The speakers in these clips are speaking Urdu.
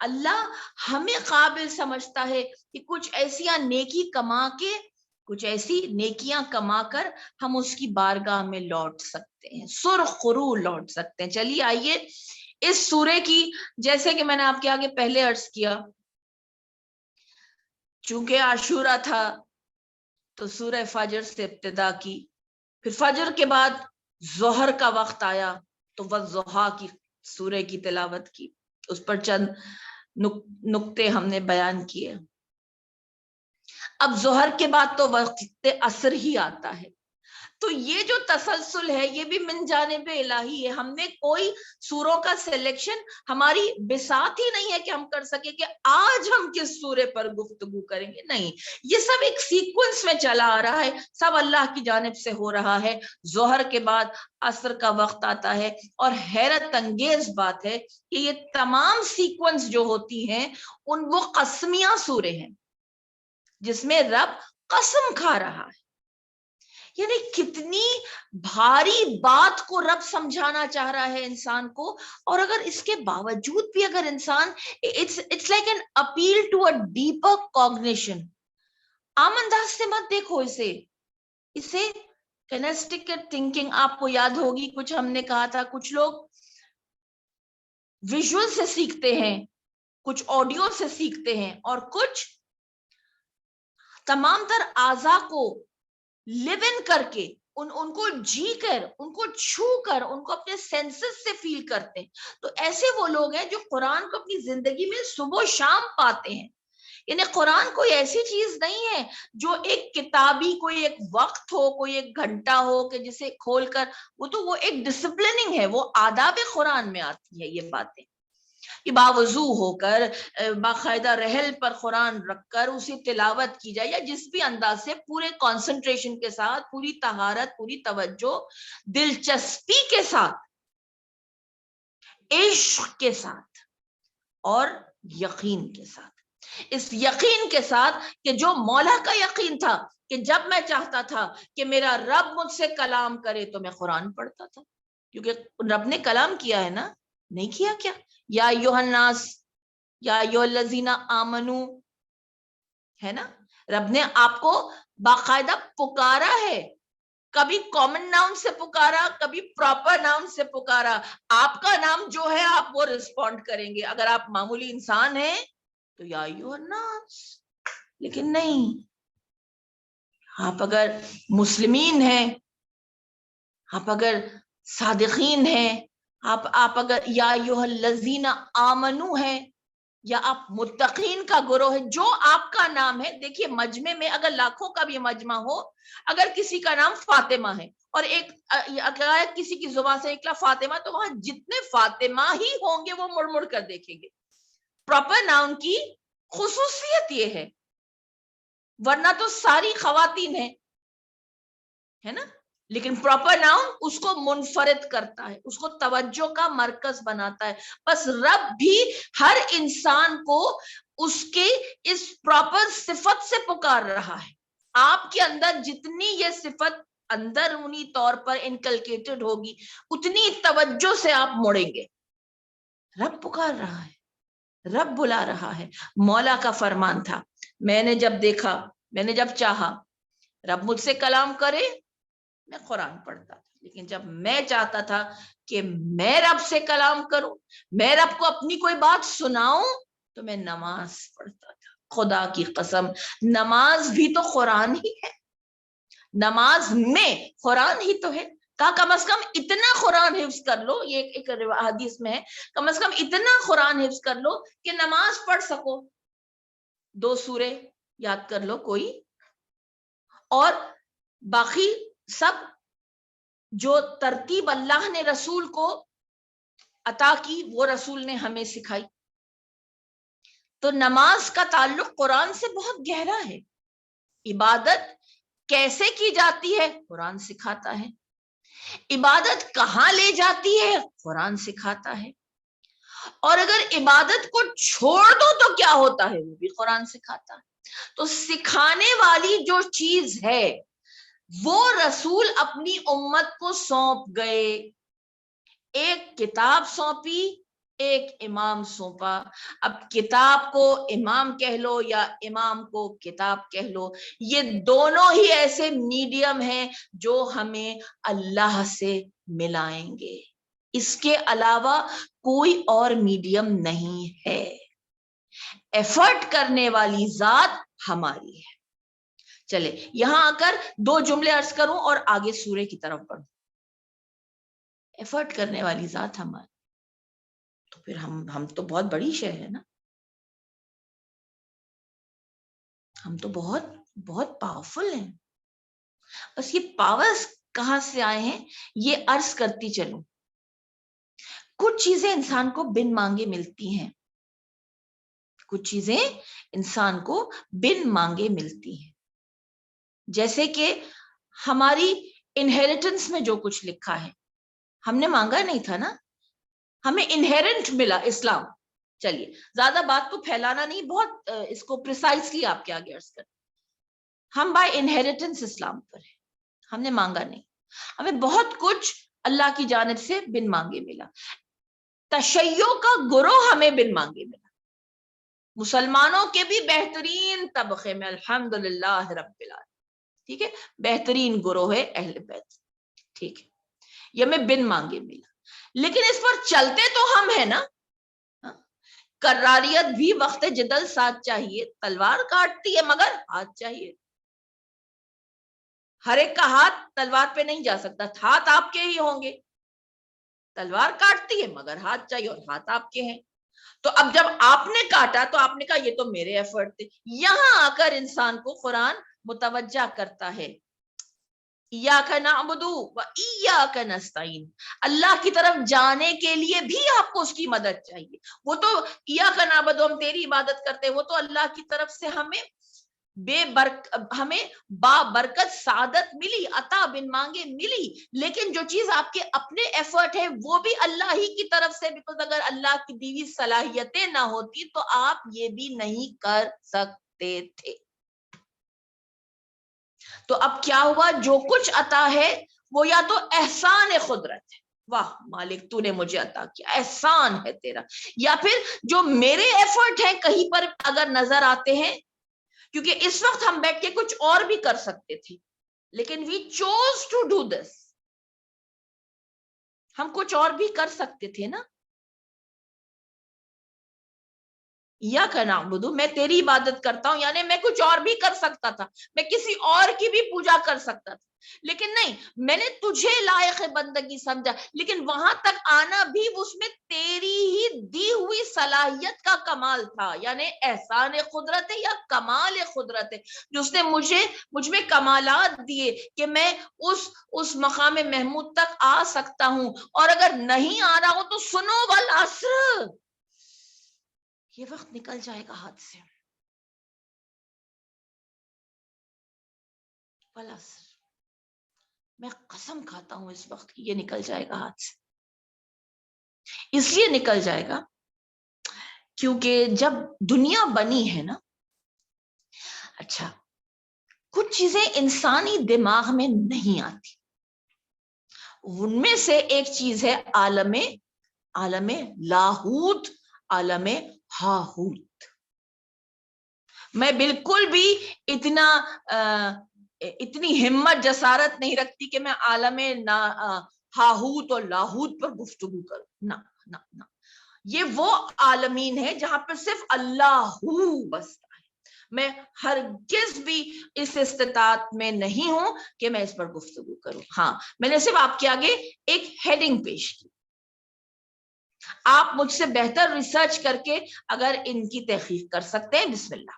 اللہ ہمیں قابل سمجھتا ہے کہ کچھ ایسیاں نیکی کما کے، کچھ ایسی نیکیاں کما کر ہم اس کی بارگاہ میں لوٹ سکتے ہیں، سرخرو لوٹ سکتے ہیں۔ چلیے آئیے اس سورے کی، جیسے کہ میں نے آپ کے آگے پہلے عرض کیا، چونکہ عاشورہ تھا تو سورہ فجر سے ابتدا کی، پھر فجر کے بعد ظہر کا وقت آیا تو والضحیٰ کی سورہ کی تلاوت کی، اس پر چند نقطے ہم نے بیان کیے۔ اب ظہر کے بعد تو وقت عصر ہی آتا ہے، تو یہ جو تسلسل ہے یہ بھی من جانب الہی ہے۔ ہم نے کوئی سوروں کا سلیکشن، ہماری بساط ہی نہیں ہے کہ ہم کر سکے کہ آج ہم کس سورے پر گفتگو کریں گے، نہیں، یہ سب ایک سیکوینس میں چلا آ رہا ہے، سب اللہ کی جانب سے ہو رہا ہے۔ ظہر کے بعد عصر کا وقت آتا ہے، اور حیرت انگیز بات ہے کہ یہ تمام سیکوینس جو ہوتی ہیں وہ قسمیاں سورے ہیں، جس میں رب قسم کھا رہا ہے۔ یعنی کتنی بھاری بات کو رب سمجھانا چاہ رہا ہے انسان کو، اور اگر اس کے باوجود بھی اگر انسان it's like an appeal to a deeper cognition، عام انداز سے مت دیکھو اسے kinestetic thinking، آپ کو یاد ہوگی کچھ ہم نے کہا تھا، کچھ لوگ ویژول سے سیکھتے ہیں، کچھ آڈیو سے سیکھتے ہیں، اور کچھ تمام تر اعضاء کو لیو ان کر کے، ان کو جی کر، ان کو چھو کر، ان کو اپنے سینسز سے فیل کرتے ہیں۔ تو ایسے وہ لوگ ہیں جو قرآن کو اپنی زندگی میں صبح و شام پاتے ہیں۔ یعنی قرآن کوئی ایسی چیز نہیں ہے جو ایک کتابی کوئی ایک وقت ہو، کوئی ایک گھنٹہ ہو کہ جسے کھول کر، وہ ایک ڈسپلننگ ہے، وہ آداب قرآن میں آتی ہے یہ باتیں، کہ باوضو ہو کر باقاعدہ رحل پر قرآن رکھ کر اسے تلاوت کی جائے، یا جس بھی انداز سے پورے کانسنٹریشن کے ساتھ، پوری طہارت، پوری توجہ، دلچسپی کے ساتھ، عشق کے ساتھ، اور یقین کے ساتھ۔ اس یقین کے ساتھ کہ جو مولا کا یقین تھا کہ جب میں چاہتا تھا کہ میرا رب مجھ سے کلام کرے تو میں قرآن پڑھتا تھا، کیونکہ رب نے کلام کیا ہے نا، نہیں کیا کیا؟ یا ایھا الناس، یا ایھا الذین آمنو، ہے نا، رب نے آپ کو باقاعدہ پکارا ہے، کبھی کامن ناؤن سے پکارا، کبھی پراپر ناؤن سے پکارا۔ آپ کا نام جو ہے آپ وہ رسپونڈ کریں گے، اگر آپ معمولی انسان ہیں تو یا ایھا الناس، لیکن نہیں، آپ اگر مسلمین ہیں، آپ اگر صادقین ہیں، آپ اگر یا ایھا الذین آمنو ہیں، یا آپ متقین کا گروہ ہے، جو آپ کا نام ہے۔ دیکھیے مجمع میں اگر لاکھوں کا بھی مجمع ہو، اگر کسی کا نام فاطمہ ہے اور ایک کسی کی زبان سے نکلا فاطمہ، تو وہاں جتنے فاطمہ ہی ہوں گے وہ مڑ مڑ کر دیکھیں گے۔ پراپر ناؤن کی خصوصیت یہ ہے، ورنہ تو ساری خواتین ہیں، ہے نا، لیکن پراپر ناؤن اس کو منفرد کرتا ہے، اس کو توجہ کا مرکز بناتا ہے۔ بس رب بھی ہر انسان کو اس کے اس پراپر صفت سے پکار رہا ہے۔ آپ کے اندر جتنی یہ صفت اندرونی طور پر انکلکیٹڈ ہوگی، اتنی توجہ سے آپ مڑیں گے۔ رب پکار رہا ہے، رب بلا رہا ہے۔ مولا کا فرمان تھا، میں نے جب دیکھا، میں نے جب چاہا رب مجھ سے کلام کرے، میں قرآن پڑھتا تھا، لیکن جب میں چاہتا تھا کہ میں رب سے کلام کروں، میں رب کو اپنی کوئی بات سناؤں، تو میں نماز پڑھتا تھا۔ خدا کی قسم، نماز بھی تو قرآن ہی ہے، نماز میں قرآن ہی تو ہے۔ کم از کم اتنا قرآن حفظ کر لو، یہ ایک حدیث میں ہے، کم از کم اتنا قرآن حفظ کر لو کہ نماز پڑھ سکو، 2 سورے یاد کر لو کوئی، اور باقی سب جو ترتیب اللہ نے رسول کو عطا کی وہ رسول نے ہمیں سکھائی۔ تو نماز کا تعلق قرآن سے بہت گہرا ہے۔ عبادت کیسے کی جاتی ہے قرآن سکھاتا ہے، عبادت کہاں لے جاتی ہے قرآن سکھاتا ہے، اور اگر عبادت کو چھوڑ دو تو کیا ہوتا ہے وہ بھی قرآن سکھاتا ہے۔ تو سکھانے والی جو چیز ہے وہ رسول اپنی امت کو سونپ گئے، ایک کتاب سونپی ایک امام سونپا. اب کتاب کو امام کہہ لو یا امام کو کتاب کہہ لو، یہ دونوں ہی ایسے میڈیم ہیں جو ہمیں اللہ سے ملائیں گے. اس کے علاوہ کوئی اور میڈیم نہیں ہے. ایفرٹ کرنے والی ذات ہماری ہے. چلے یہاں آ کر 2 جملے عرض کروں اور آگے سورے کی طرف بڑھوں. ایفرٹ کرنے والی ذات ہماری، تو پھر ہم تو بہت بڑی شے ہے نا. ہم تو بہت بہت پاورفل ہیں. بس یہ پاورز کہاں سے آئے ہیں یہ عرض کرتی چلوں. کچھ چیزیں انسان کو بن مانگے ملتی ہیں. کچھ چیزیں انسان کو بن مانگے ملتی ہیں. جیسے کہ ہماری انہیریٹنس میں جو کچھ لکھا ہے ہم نے مانگا نہیں تھا نا، ہمیں انہیرنٹ ملا اسلام. چلیے زیادہ بات کو پھیلانا نہیں، بہت اس کو پریسائزلی آپ کے آگے عرض کریں. ہم بائی انہیریٹنس اسلام پر ہیں، ہم نے مانگا نہیں. ہمیں بہت کچھ اللہ کی جانب سے بن مانگے ملا. تشیع کا گروہ ہمیں بن مانگے ملا. مسلمانوں کے بھی بہترین طبقے میں الحمدللہ رب العالمین، ٹھیک ہے، بہترین گروہ ہے اہل بیت، ٹھیک ہے، یہ ہمیں بن مانگے ملا. لیکن اس پر چلتے تو ہم ہیں نا. کراریت بھی وقت جدل ساتھ چاہیے، تلوار کاٹتی ہے مگر ہاتھ چاہیے. ہر ایک کا ہاتھ تلوار پہ نہیں جا سکتا، ہاتھ آپ کے ہی ہوں گے. تلوار کاٹتی ہے مگر ہاتھ چاہیے، اور ہاتھ آپ کے ہیں. تو اب جب آپ نے کاٹا تو آپ نے کہا یہ تو میرے ایفرٹ تھے. یہاں آ کر انسان کو قرآن متوجہ کرتا ہے ایاک نعبد و ایاک نستعین. اللہ کی طرف جانے کے لیے بھی آپ کو اس کی مدد چاہیے. وہ تو ایاک نعبد، ہم تیری عبادت کرتے ہیں، وہ تو اللہ کی طرف سے ہمیں ہمیں با برکت سعادت ملی، عطا بن مانگے ملی. لیکن جو چیز آپ کے اپنے ایفرٹ ہے وہ بھی اللہ ہی کی طرف سے، بیکاز اگر اللہ کی دیوی صلاحیتیں نہ ہوتی تو آپ یہ بھی نہیں کر سکتے تھے. تو اب کیا ہوا، جو کچھ عطا ہے وہ یا تو احسان قدرت ہے، واہ مالک تو نے مجھے عطا کیا، احسان ہے تیرا، یا پھر جو میرے ایفرٹ ہیں کہیں پر اگر نظر آتے ہیں، کیونکہ اس وقت ہم بیٹھ کے کچھ اور بھی کر سکتے تھے لیکن we choose to do this. ہم کچھ اور بھی کر سکتے تھے نا. یا نعبد، میں تیری عبادت کرتا ہوں، یعنی میں کچھ اور بھی کر سکتا تھا، میں کسی اور کی بھی پوجا کر سکتا تھا، لیکن نہیں، میں نے تجھے لائق بندگی سمجھا. لیکن وہاں تک آنا بھی اس میں تیری ہی دی ہوئی صلاحیت کا کمال تھا، یعنی احسان قدرت ہے یا کمال قدرت ہے جو اس نے مجھ میں کمالات دیے کہ میں اس مقام محمود تک آ سکتا ہوں. اور اگر نہیں آ رہا ہوں تو سنو والعصر، یہ وقت نکل جائے گا ہاتھ سے. میں قسم کھاتا ہوں اس وقت یہ نکل جائے گا ہاتھ سے. اس لیے نکل جائے گا کیونکہ جب دنیا بنی ہے نا، اچھا کچھ چیزیں انسانی دماغ میں نہیں آتی. ان میں سے ایک چیز ہے عالم لاہوت، عالم ہاہوت. میں بالکل بھی اتنی ہمت جسارت نہیں رکھتی کہ میں عالم ہاہوت اور لاہوت پر گفتگو کروں. نہ یہ وہ عالمین ہے جہاں پر صرف اللہ بستا ہے. میں ہرگز بھی اس استطاعت میں نہیں ہوں کہ میں اس پر گفتگو کروں. ہاں میں نے صرف آپ کے آگے ایک ہیڈنگ پیش کی. آپ مجھ سے بہتر ریسرچ کر کے اگر ان کی تحقیق کر سکتے ہیں بسم اللہ.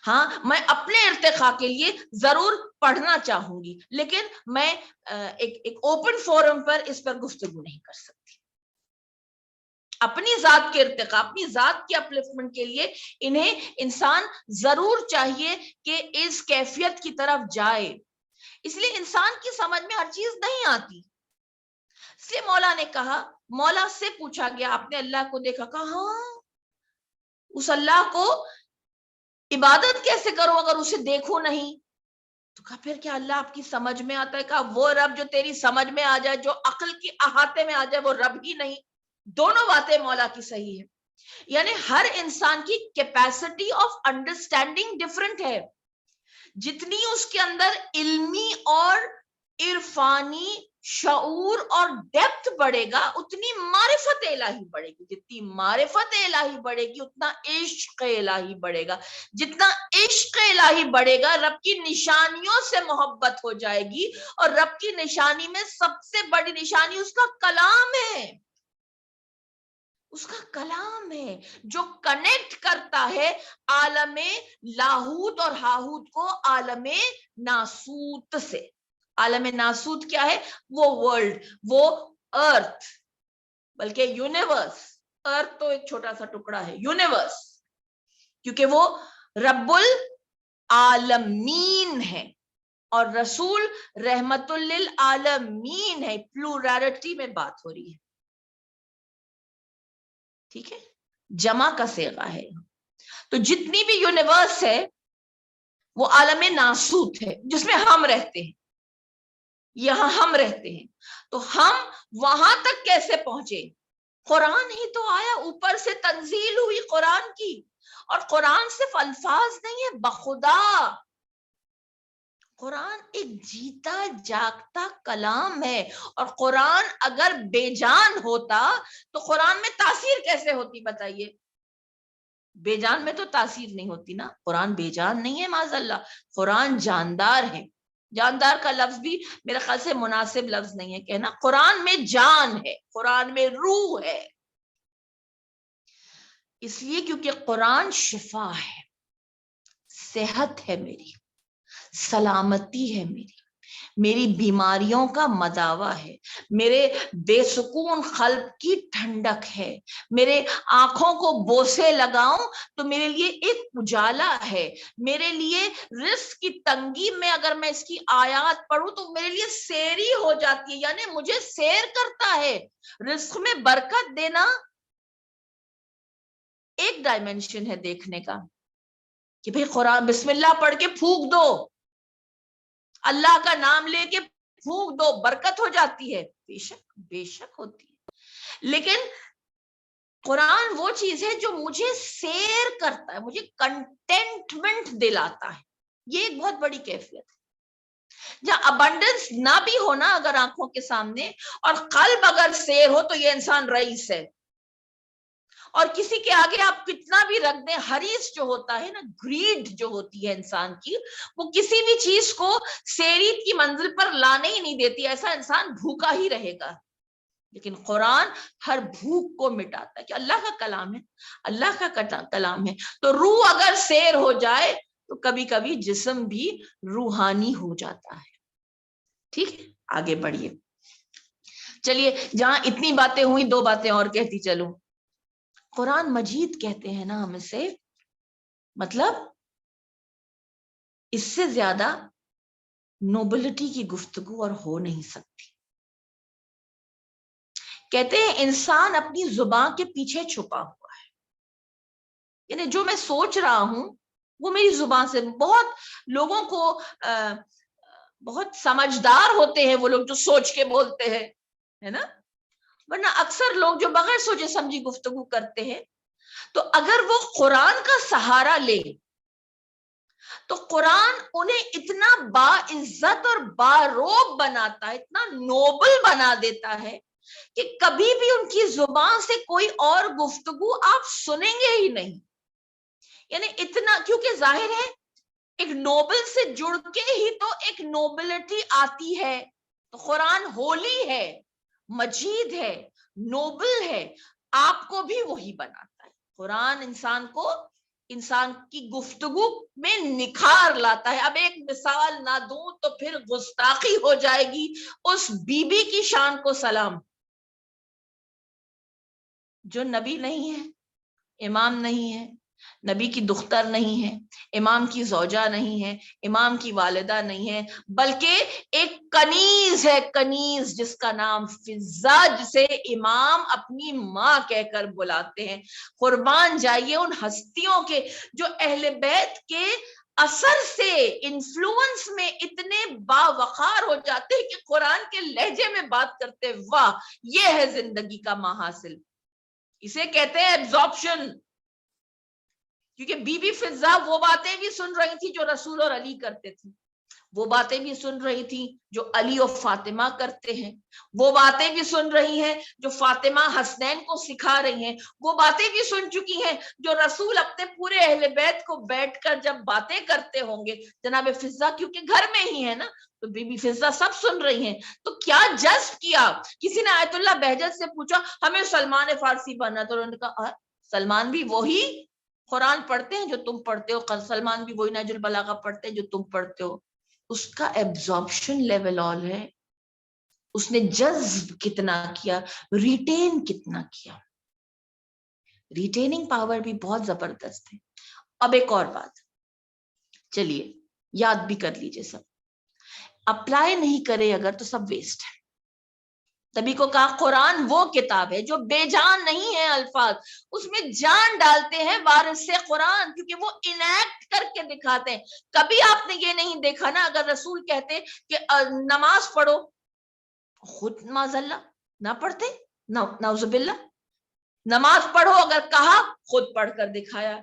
ہاں میں اپنے ارتقاء کے لیے ضرور پڑھنا چاہوں گی، لیکن میں ایک اوپن فورم پر اس پر گفتگو نہیں کر سکتی. اپنی ذات کے ارتقاء، اپنی ذات کی اپلفمنٹ کے لیے انہیں انسان ضرور چاہیے کہ اس کیفیت کی طرف جائے. اس لیے انسان کی سمجھ میں ہر چیز نہیں آتی. اس لیے مولا نے کہا، مولا سے پوچھا گیا آپ نے اللہ کو دیکھا، کہا ہاں اس اللہ کو عبادت کیسے کرو اگر اسے دیکھو نہیں؟ تو کہا پھر کیا اللہ آپ کی سمجھ میں آتا ہے؟ کہا وہ رب جو تیری سمجھ میں آ جائے، جو عقل کی احاطے میں آ جائے، وہ رب ہی نہیں. دونوں باتیں مولا کی صحیح ہے. یعنی ہر انسان کی کیپیسٹی آف انڈرسٹینڈنگ ڈفرنٹ ہے. جتنی اس کے اندر علمی اور عرفانی شعور اور ڈیپتھ بڑھے گا اتنی معرفت الہی بڑھے گی. جتنی معرفت الہی بڑھے گی اتنا عشق الہی بڑھے گا. جتنا عشق الہی بڑھے گا رب کی نشانیوں سے محبت ہو جائے گی. اور رب کی نشانی میں سب سے بڑی نشانی اس کا کلام ہے. اس کا کلام ہے جو کنیکٹ کرتا ہے عالم لاہوت اور ہاہوت کو عالم ناسوت سے. عالم ناسوت کیا ہے؟ وہ ورلڈ، وہ ارتھ، بلکہ یونیورس. ارتھ تو ایک چھوٹا سا ٹکڑا ہے، یونیورس کیونکہ وہ رب العالمین ہے اور رسول رحمت للعالمین ہے. پلورالٹی میں بات ہو رہی ہے، ٹھیک ہے، جمع کا صیغہ ہے. تو جتنی بھی یونیورس ہے وہ عالم ناسوت ہے جس میں ہم رہتے ہیں. یہاں ہم رہتے ہیں تو ہم وہاں تک کیسے پہنچے؟ قرآن ہی تو آیا، اوپر سے تنزیل ہوئی قرآن کی. اور قرآن صرف الفاظ نہیں ہے، بخدا قرآن ایک جیتا جاگتا کلام ہے. اور قرآن اگر بے جان ہوتا تو قرآن میں تاثیر کیسے ہوتی بتائیے؟ بے جان میں تو تاثیر نہیں ہوتی نا. قرآن بے جان نہیں ہے معاذ اللہ، قرآن جاندار ہے. جاندار کا لفظ بھی میرے خیال سے مناسب لفظ نہیں ہے کہنا. قرآن میں جان ہے، قرآن میں روح ہے. اس لیے کیونکہ قرآن شفا ہے، صحت ہے میری، سلامتی ہے میری بیماریوں کا مداوا ہے، میرے بے سکون قلب کی ٹھنڈک ہے. میرے آنکھوں کو بوسے لگاؤں تو میرے لیے ایک اجالا ہے. میرے لیے رزق کی تنگی میں اگر میں اس کی آیات پڑھوں تو میرے لیے سیری ہو جاتی ہے، یعنی مجھے سیر کرتا ہے. رزق میں برکت دینا ایک ڈائمنشن ہے دیکھنے کا کہ بھئی قرآن بسم اللہ پڑھ کے پھونک دو، اللہ کا نام لے کے پھونک دو، برکت ہو جاتی ہے. بے شک ہوتی ہے، لیکن قرآن وہ چیز ہے جو مجھے سیر کرتا ہے، مجھے کنٹینٹمنٹ دلاتا ہے. یہ ایک بہت بڑی کیفیت ہے. جہاں ابنڈنس نہ بھی ہونا اگر آنکھوں کے سامنے اور قلب اگر سیر ہو تو یہ انسان رئیس ہے. اور کسی کے آگے آپ کتنا بھی رکھ دیں، حریص جو ہوتا ہے نا، گریڈ جو ہوتی ہے انسان کی، وہ کسی بھی چیز کو سیرید کی منزل پر لانے ہی نہیں دیتی. ایسا انسان بھوکا ہی رہے گا. لیکن قرآن ہر بھوک کو مٹاتا ہے کہ اللہ کا کلام ہے، اللہ کا کلام ہے. تو روح اگر سیر ہو جائے تو کبھی کبھی جسم بھی روحانی ہو جاتا ہے. ٹھیک ہے، آگے بڑھیے. چلیے، جہاں اتنی باتیں ہوئی دو باتیں اور کہتی چلوں. قرآن مجید کہتے ہیں نا ہم اسے، مطلب اس سے زیادہ نوبلٹی کی گفتگو اور ہو نہیں سکتی. کہتے ہیں انسان اپنی زبان کے پیچھے چھپا ہوا ہے. یعنی جو میں سوچ رہا ہوں وہ میری زبان سے. بہت لوگوں کو بہت سمجھدار ہوتے ہیں وہ لوگ جو سوچ کے بولتے ہیں، ہے نا، ورنہ اکثر لوگ جو بغیر سوچے سمجھی گفتگو کرتے ہیں. تو اگر وہ قرآن کا سہارا لے تو قرآن انہیں اتنا باعزت اور باروب بناتا ہے، اتنا نوبل بنا دیتا ہے کہ کبھی بھی ان کی زبان سے کوئی اور گفتگو آپ سنیں گے ہی نہیں. یعنی اتنا، کیونکہ ظاہر ہے ایک نوبل سے جڑ کے ہی تو ایک نوبلٹی آتی ہے. تو قرآن ہولی ہے، مجید ہے، نوبل ہے، آپ کو بھی وہی بناتا ہے. قرآن انسان کو، انسان کی گفتگو میں نکھار لاتا ہے. اب ایک مثال نہ دوں تو پھر گستاخی ہو جائے گی. اس بی بی کی شان کو سلام جو نبی نہیں ہے، امام نہیں ہے، نبی کی دختر نہیں ہے، امام کی زوجہ نہیں ہے، امام کی والدہ نہیں ہے، بلکہ ایک کنیز ہے، کنیز جس کا نام فضہ، جسے امام اپنی ماں کہہ کر بلاتے ہیں. قربان جائیے ان ہستیوں کے جو اہل بیت کے اثر سے، انفلوئنس میں اتنے باوقار ہو جاتے ہیں کہ قرآن کے لہجے میں بات کرتے. واہ، یہ ہے زندگی کا محاصل. اسے کہتے ہیں ایبزارپشن. کیونکہ بی بی فضا وہ باتیں بھی سن رہی تھی جو رسول اور علی کرتے تھے, وہ باتیں بھی سن رہی تھی جو علی اور فاطمہ کرتے ہیں, وہ باتیں بھی سن رہی ہیں جو فاطمہ حسنین کو سکھا رہی ہیں, وہ باتیں بھی سن چکی ہیں جو رسول اپنے پورے اہل بیت کو بیٹھ کر جب باتیں کرتے ہوں گے. جناب فضا کیونکہ گھر میں ہی ہے نا, تو بی بی فضا سب سن رہی ہیں. تو کیا جذب کیا؟ کسی نے آیت اللہ بہجت سے پوچھا ہمیں سلمان فارسی بننا, تو انہوں نے کہا سلمان بھی وہی قرآن پڑھتے ہیں جو تم پڑھتے ہو, سلمان بھی وہی نہج البلاغہ پڑھتے ہیں جو تم پڑھتے ہو. اس کا ایبزارپشن لیول آل ہے, اس نے جذب کتنا کیا, ریٹین کتنا کیا. ریٹیننگ پاور بھی بہت زبردست ہے. اب ایک اور بات, چلیے یاد بھی کر لیجئے, سب اپلائی نہیں کرے اگر تو سب ویسٹ ہے. تبھی کو کہا قرآن وہ کتاب ہے جو بے جان نہیں ہے الفاظ, اس میں جان ڈالتے ہیں وارث سے قرآن, کیونکہ وہ انیکٹ کر کے دکھاتے ہیں. کبھی آپ نے یہ نہیں دیکھا نا اگر رسول کہتے کہ نماز پڑھو, خود معاذ اللہ نہ پڑھتے, نعوذ باللہ, نماز پڑھو اگر کہا خود پڑھ کر دکھایا.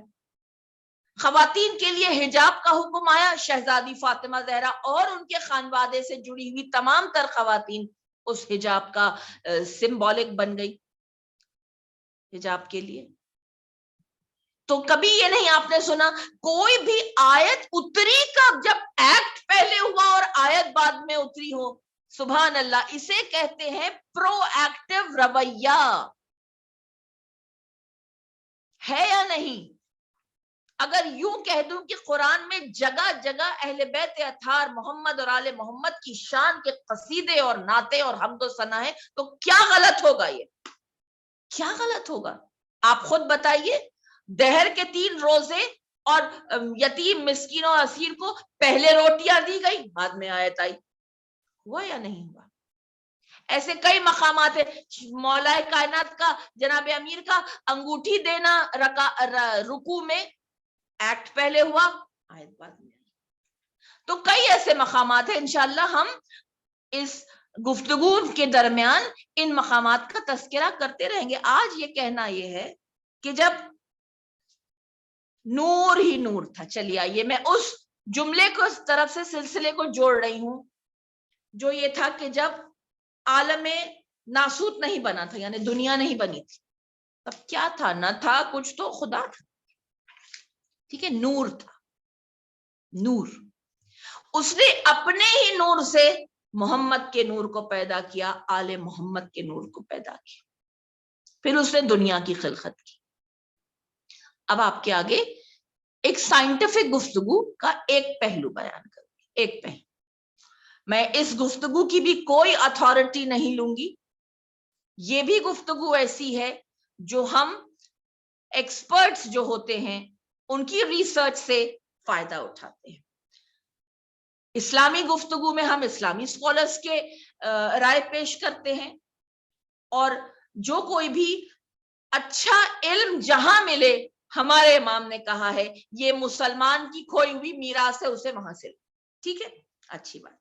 خواتین کے لیے حجاب کا حکم آیا, شہزادی فاطمہ زہرا اور ان کے خانوادے سے جڑی ہوئی تمام تر خواتین اس حجاب کا سمبولک بن گئی حجاب کے لیے. تو کبھی یہ نہیں آپ نے سنا کوئی بھی آیت اتری کب, جب ایکٹ پہلے ہوا اور آیت بعد میں اتری ہو. سبحان اللہ, اسے کہتے ہیں پرو ایکٹیو رویہ, ہے یا نہیں؟ اگر یوں کہہ دوں کہ قرآن میں جگہ جگہ اہل بیت اطہار محمد اور آل محمد کی شان کے قصیدے اور نعتیں اور حمد و ثنا ہے, تو کیا غلط ہوگا؟ یہ کیا غلط ہوگا؟ آپ خود بتائیے. دہر کے 3 روزے اور یتیم مسکین اور اسیر کو پہلے روٹیاں دی گئی, بعد میں آیت آئی. ہوا یا نہیں ہوا؟ ایسے کئی مقامات ہیں. مولا کائنات کا جناب امیر کا انگوٹھی دینا رکوع میں, ایکٹ پہلے ہوا آیت بعد میں. تو کئی ایسے مقامات ہیں, انشاءاللہ ہم اس گفتگو کے درمیان ان مقامات کا تذکرہ کرتے رہیں گے. آج یہ کہنا یہ ہے کہ جب نور ہی نور تھا, چلیے آئیے میں اس جملے کو اس طرف سے سلسلے کو جوڑ رہی ہوں جو یہ تھا کہ جب عالم ناسوت نہیں بنا تھا, یعنی دنیا نہیں بنی تھی, تب کیا تھا؟ نہ تھا کچھ تو خدا تھا. ٹھیک ہے, نور تھا, نور. اس نے اپنے ہی نور سے محمد کے نور کو پیدا کیا, آل محمد کے نور کو پیدا کیا, پھر اس نے دنیا کی خلقت کی. اب آپ کے آگے ایک سائنٹیفک گفتگو کا ایک پہلو بیان کروں گی, ایک پہلو. میں اس گفتگو کی بھی کوئی اتھارٹی نہیں لوں گی, یہ بھی گفتگو ایسی ہے جو ہم ایکسپرٹس جو ہوتے ہیں ان کی ریسرچ سے فائدہ اٹھاتے ہیں. اسلامی گفتگو میں ہم اسلامی اسکالرس کے رائے پیش کرتے ہیں, اور جو کوئی بھی اچھا علم جہاں ملے, ہمارے امام نے کہا ہے یہ مسلمان کی کھوئی ہوئی میراث ہے, اسے وہاں سے. ٹھیک ہے, اچھی بات.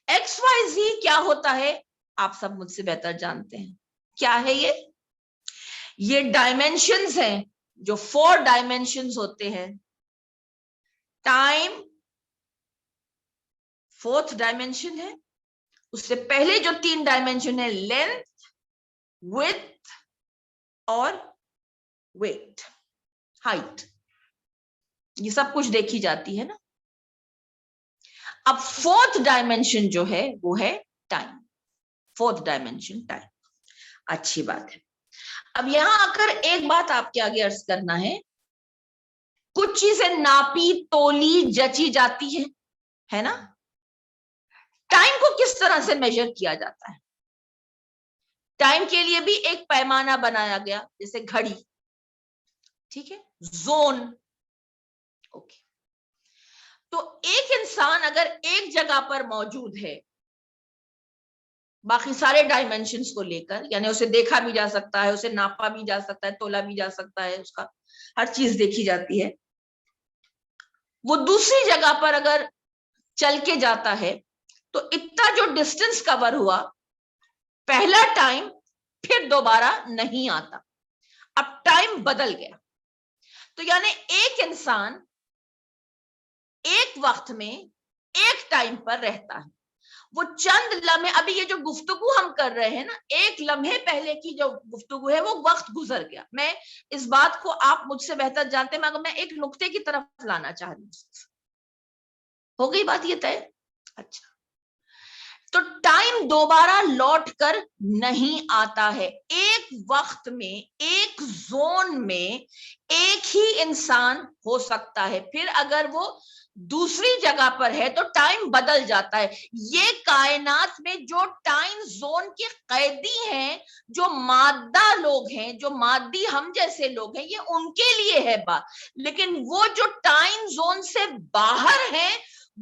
ایکس وائی زی کیا ہوتا ہے آپ سب مجھ سے بہتر جانتے ہیں. کیا ہے یہ ڈائمینشنز ہیں, جو 4 ڈائمینشنز ہوتے ہیں. ٹائم 4th ڈائمینشن ہے, اس سے پہلے جو 3 ڈائمینشن ہے لینتھ, width اور weight, ہائٹ, یہ سب کچھ دیکھی جاتی ہے نا. اب 4th ڈائمینشن جو ہے وہ ہے ٹائم, 4th ڈائمینشن ٹائم. اچھی بات ہے. اب یہاں آ کر ایک بات آپ کے آگے عرض کرنا ہے, کچھ چیزیں ناپی تولی جچی جاتی ہے نا. ٹائم کو کس طرح سے میجر کیا جاتا ہے؟ ٹائم کے لیے بھی ایک پیمانہ بنایا گیا, جیسے گھڑی. ٹھیک ہے, زون. اوکے, تو ایک انسان اگر ایک جگہ پر موجود ہے باقی سارے ڈائمینشنز کو لے کر, یعنی اسے دیکھا بھی جا سکتا ہے, اسے ناپا بھی جا سکتا ہے, تولا بھی جا سکتا ہے, اس کا ہر چیز دیکھی جاتی ہے, وہ دوسری جگہ پر اگر چل کے جاتا ہے تو اتنا جو ڈسٹنس کور ہوا, پہلا ٹائم پھر دوبارہ نہیں آتا. اب ٹائم بدل گیا. تو یعنی ایک انسان ایک وقت میں ایک ٹائم پر رہتا ہے. وہ چند لمحے، ابھی یہ جو گفتگو ہم کر رہے ہیں نا، ایک لمحے پہلے کی جو گفتگو ہے وہ وقت گزر گیا. میں اس بات کو آپ مجھ سے بہتر جانتے ہیں، مگر میں ایک نقطے کی طرف لانا چاہ رہی ہوں. ہو گئی بات یہ طے؟ اچھا. تو ٹائم دوبارہ لوٹ کر نہیں آتا ہے. ایک وقت میں، ایک زون میں ایک ہی انسان ہو سکتا ہے. پھر اگر وہ دوسری جگہ پر ہے تو ٹائم بدل جاتا ہے. یہ کائنات میں جو ٹائم زون کے قیدی ہیں، جو مادہ لوگ ہیں، جو مادی ہم جیسے لوگ ہیں، یہ ان کے لیے ہے بات. لیکن وہ جو ٹائم زون سے باہر ہیں،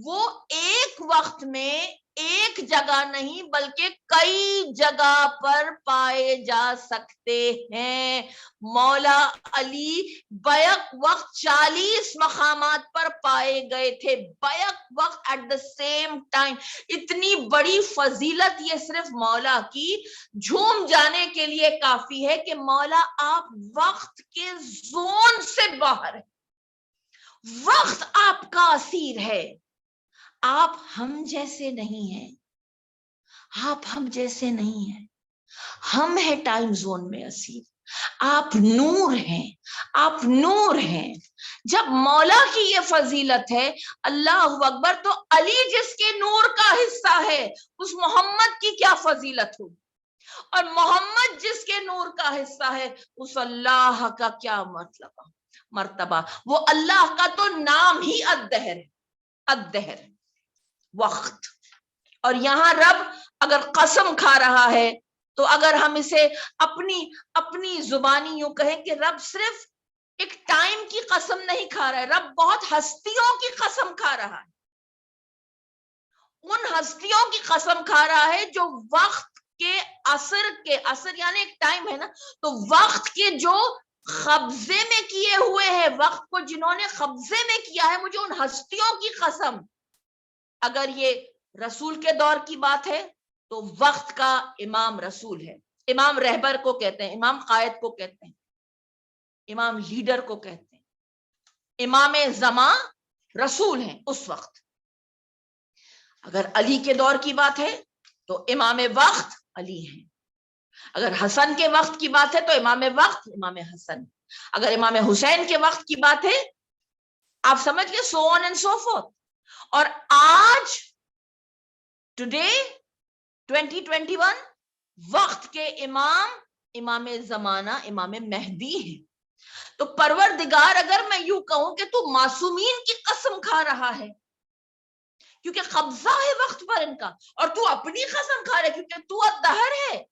وہ ایک وقت میں ایک جگہ نہیں بلکہ کئی جگہ پر پائے جا سکتے ہیں. مولا علی بیک وقت 40 مقامات پر پائے گئے تھے، بیک وقت ایٹ دا سیم ٹائم. اتنی بڑی فضیلت یہ صرف مولا کی جھوم جانے کے لیے کافی ہے کہ مولا آپ وقت کے زون سے باہر ہیں. وقت آپ کا اسیر ہے. آپ ہم جیسے نہیں ہیں، آپ ہم جیسے نہیں ہیں. ہم ہیں ٹائم زون میں اسیر، آپ نور ہیں، آپ نور ہیں. جب مولا کی یہ فضیلت ہے، اللہ اکبر، تو علی جس کے نور کا حصہ ہے اس محمد کی کیا فضیلت ہوگی؟ اور محمد جس کے نور کا حصہ ہے اس اللہ کا کیا مرتبہ. وہ اللہ کا تو نام ہی الدہر ہے، الدہر، وقت. اور یہاں رب اگر قسم کھا رہا ہے تو اگر ہم اسے اپنی زبانی یوں کہیں کہ رب صرف ایک ٹائم کی قسم نہیں کھا رہا ہے، رب بہت ہستیوں کی قسم کھا رہا ہے. ان ہستیوں کی قسم کھا رہا ہے جو وقت کے اثر یعنی ایک ٹائم ہے نا، تو وقت کے جو قبضے میں کیے ہوئے ہیں، وقت کو جنہوں نے قبضے میں کیا ہے، مجھے ان ہستیوں کی قسم. اگر یہ رسول کے دور کی بات ہے تو وقت کا امام رسول ہے. امام رہبر کو کہتے ہیں، امام قائد کو کہتے ہیں، امام لیڈر کو کہتے ہیں. امام زمان رسول ہیں اس وقت. اگر علی کے دور کی بات ہے تو امام وقت علی ہیں. اگر حسن کے وقت کی بات ہے تو امام وقت امام حسن. اگر امام حسین کے وقت کی بات ہے، آپ سمجھ گئے، so on and so forth. اور آج ٹوڈے 2021 وقت کے امام زمانہ امام مہدی ہیں. تو پروردگار اگر میں یوں کہوں کہ تو معصومین کی قسم کھا رہا ہے کیونکہ قبضہ ہے وقت پر ان کا، اور تو اپنی قسم کھا رہا ہے کیونکہ تو الدہر ہے،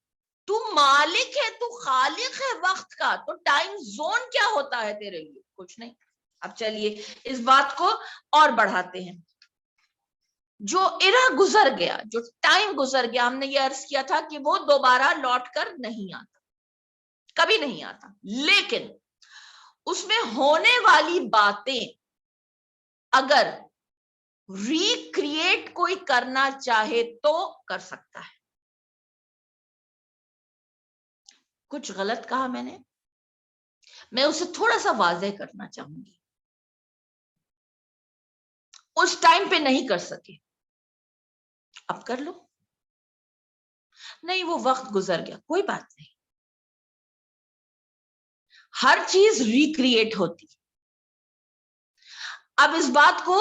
تو مالک ہے، تو خالق ہے وقت کا. تو ٹائم زون کیا ہوتا ہے تیرے لیے؟ کچھ نہیں. اب چلیے اس بات کو اور بڑھاتے ہیں. جو ایرا گزر گیا، جو ٹائم گزر گیا، ہم نے یہ عرض کیا تھا کہ وہ دوبارہ لوٹ کر نہیں آتا، کبھی نہیں آتا. لیکن اس میں ہونے والی باتیں اگر ریکریٹ کوئی کرنا چاہے تو کر سکتا ہے. کچھ غلط کہا میں اسے تھوڑا سا واضح کرنا چاہوں گی. اس ٹائم پہ نہیں کر سکے، اب کر لو. نہیں، وہ وقت گزر گیا، کوئی بات نہیں. ہر چیز ریکریٹ ہوتی. اب اس بات کو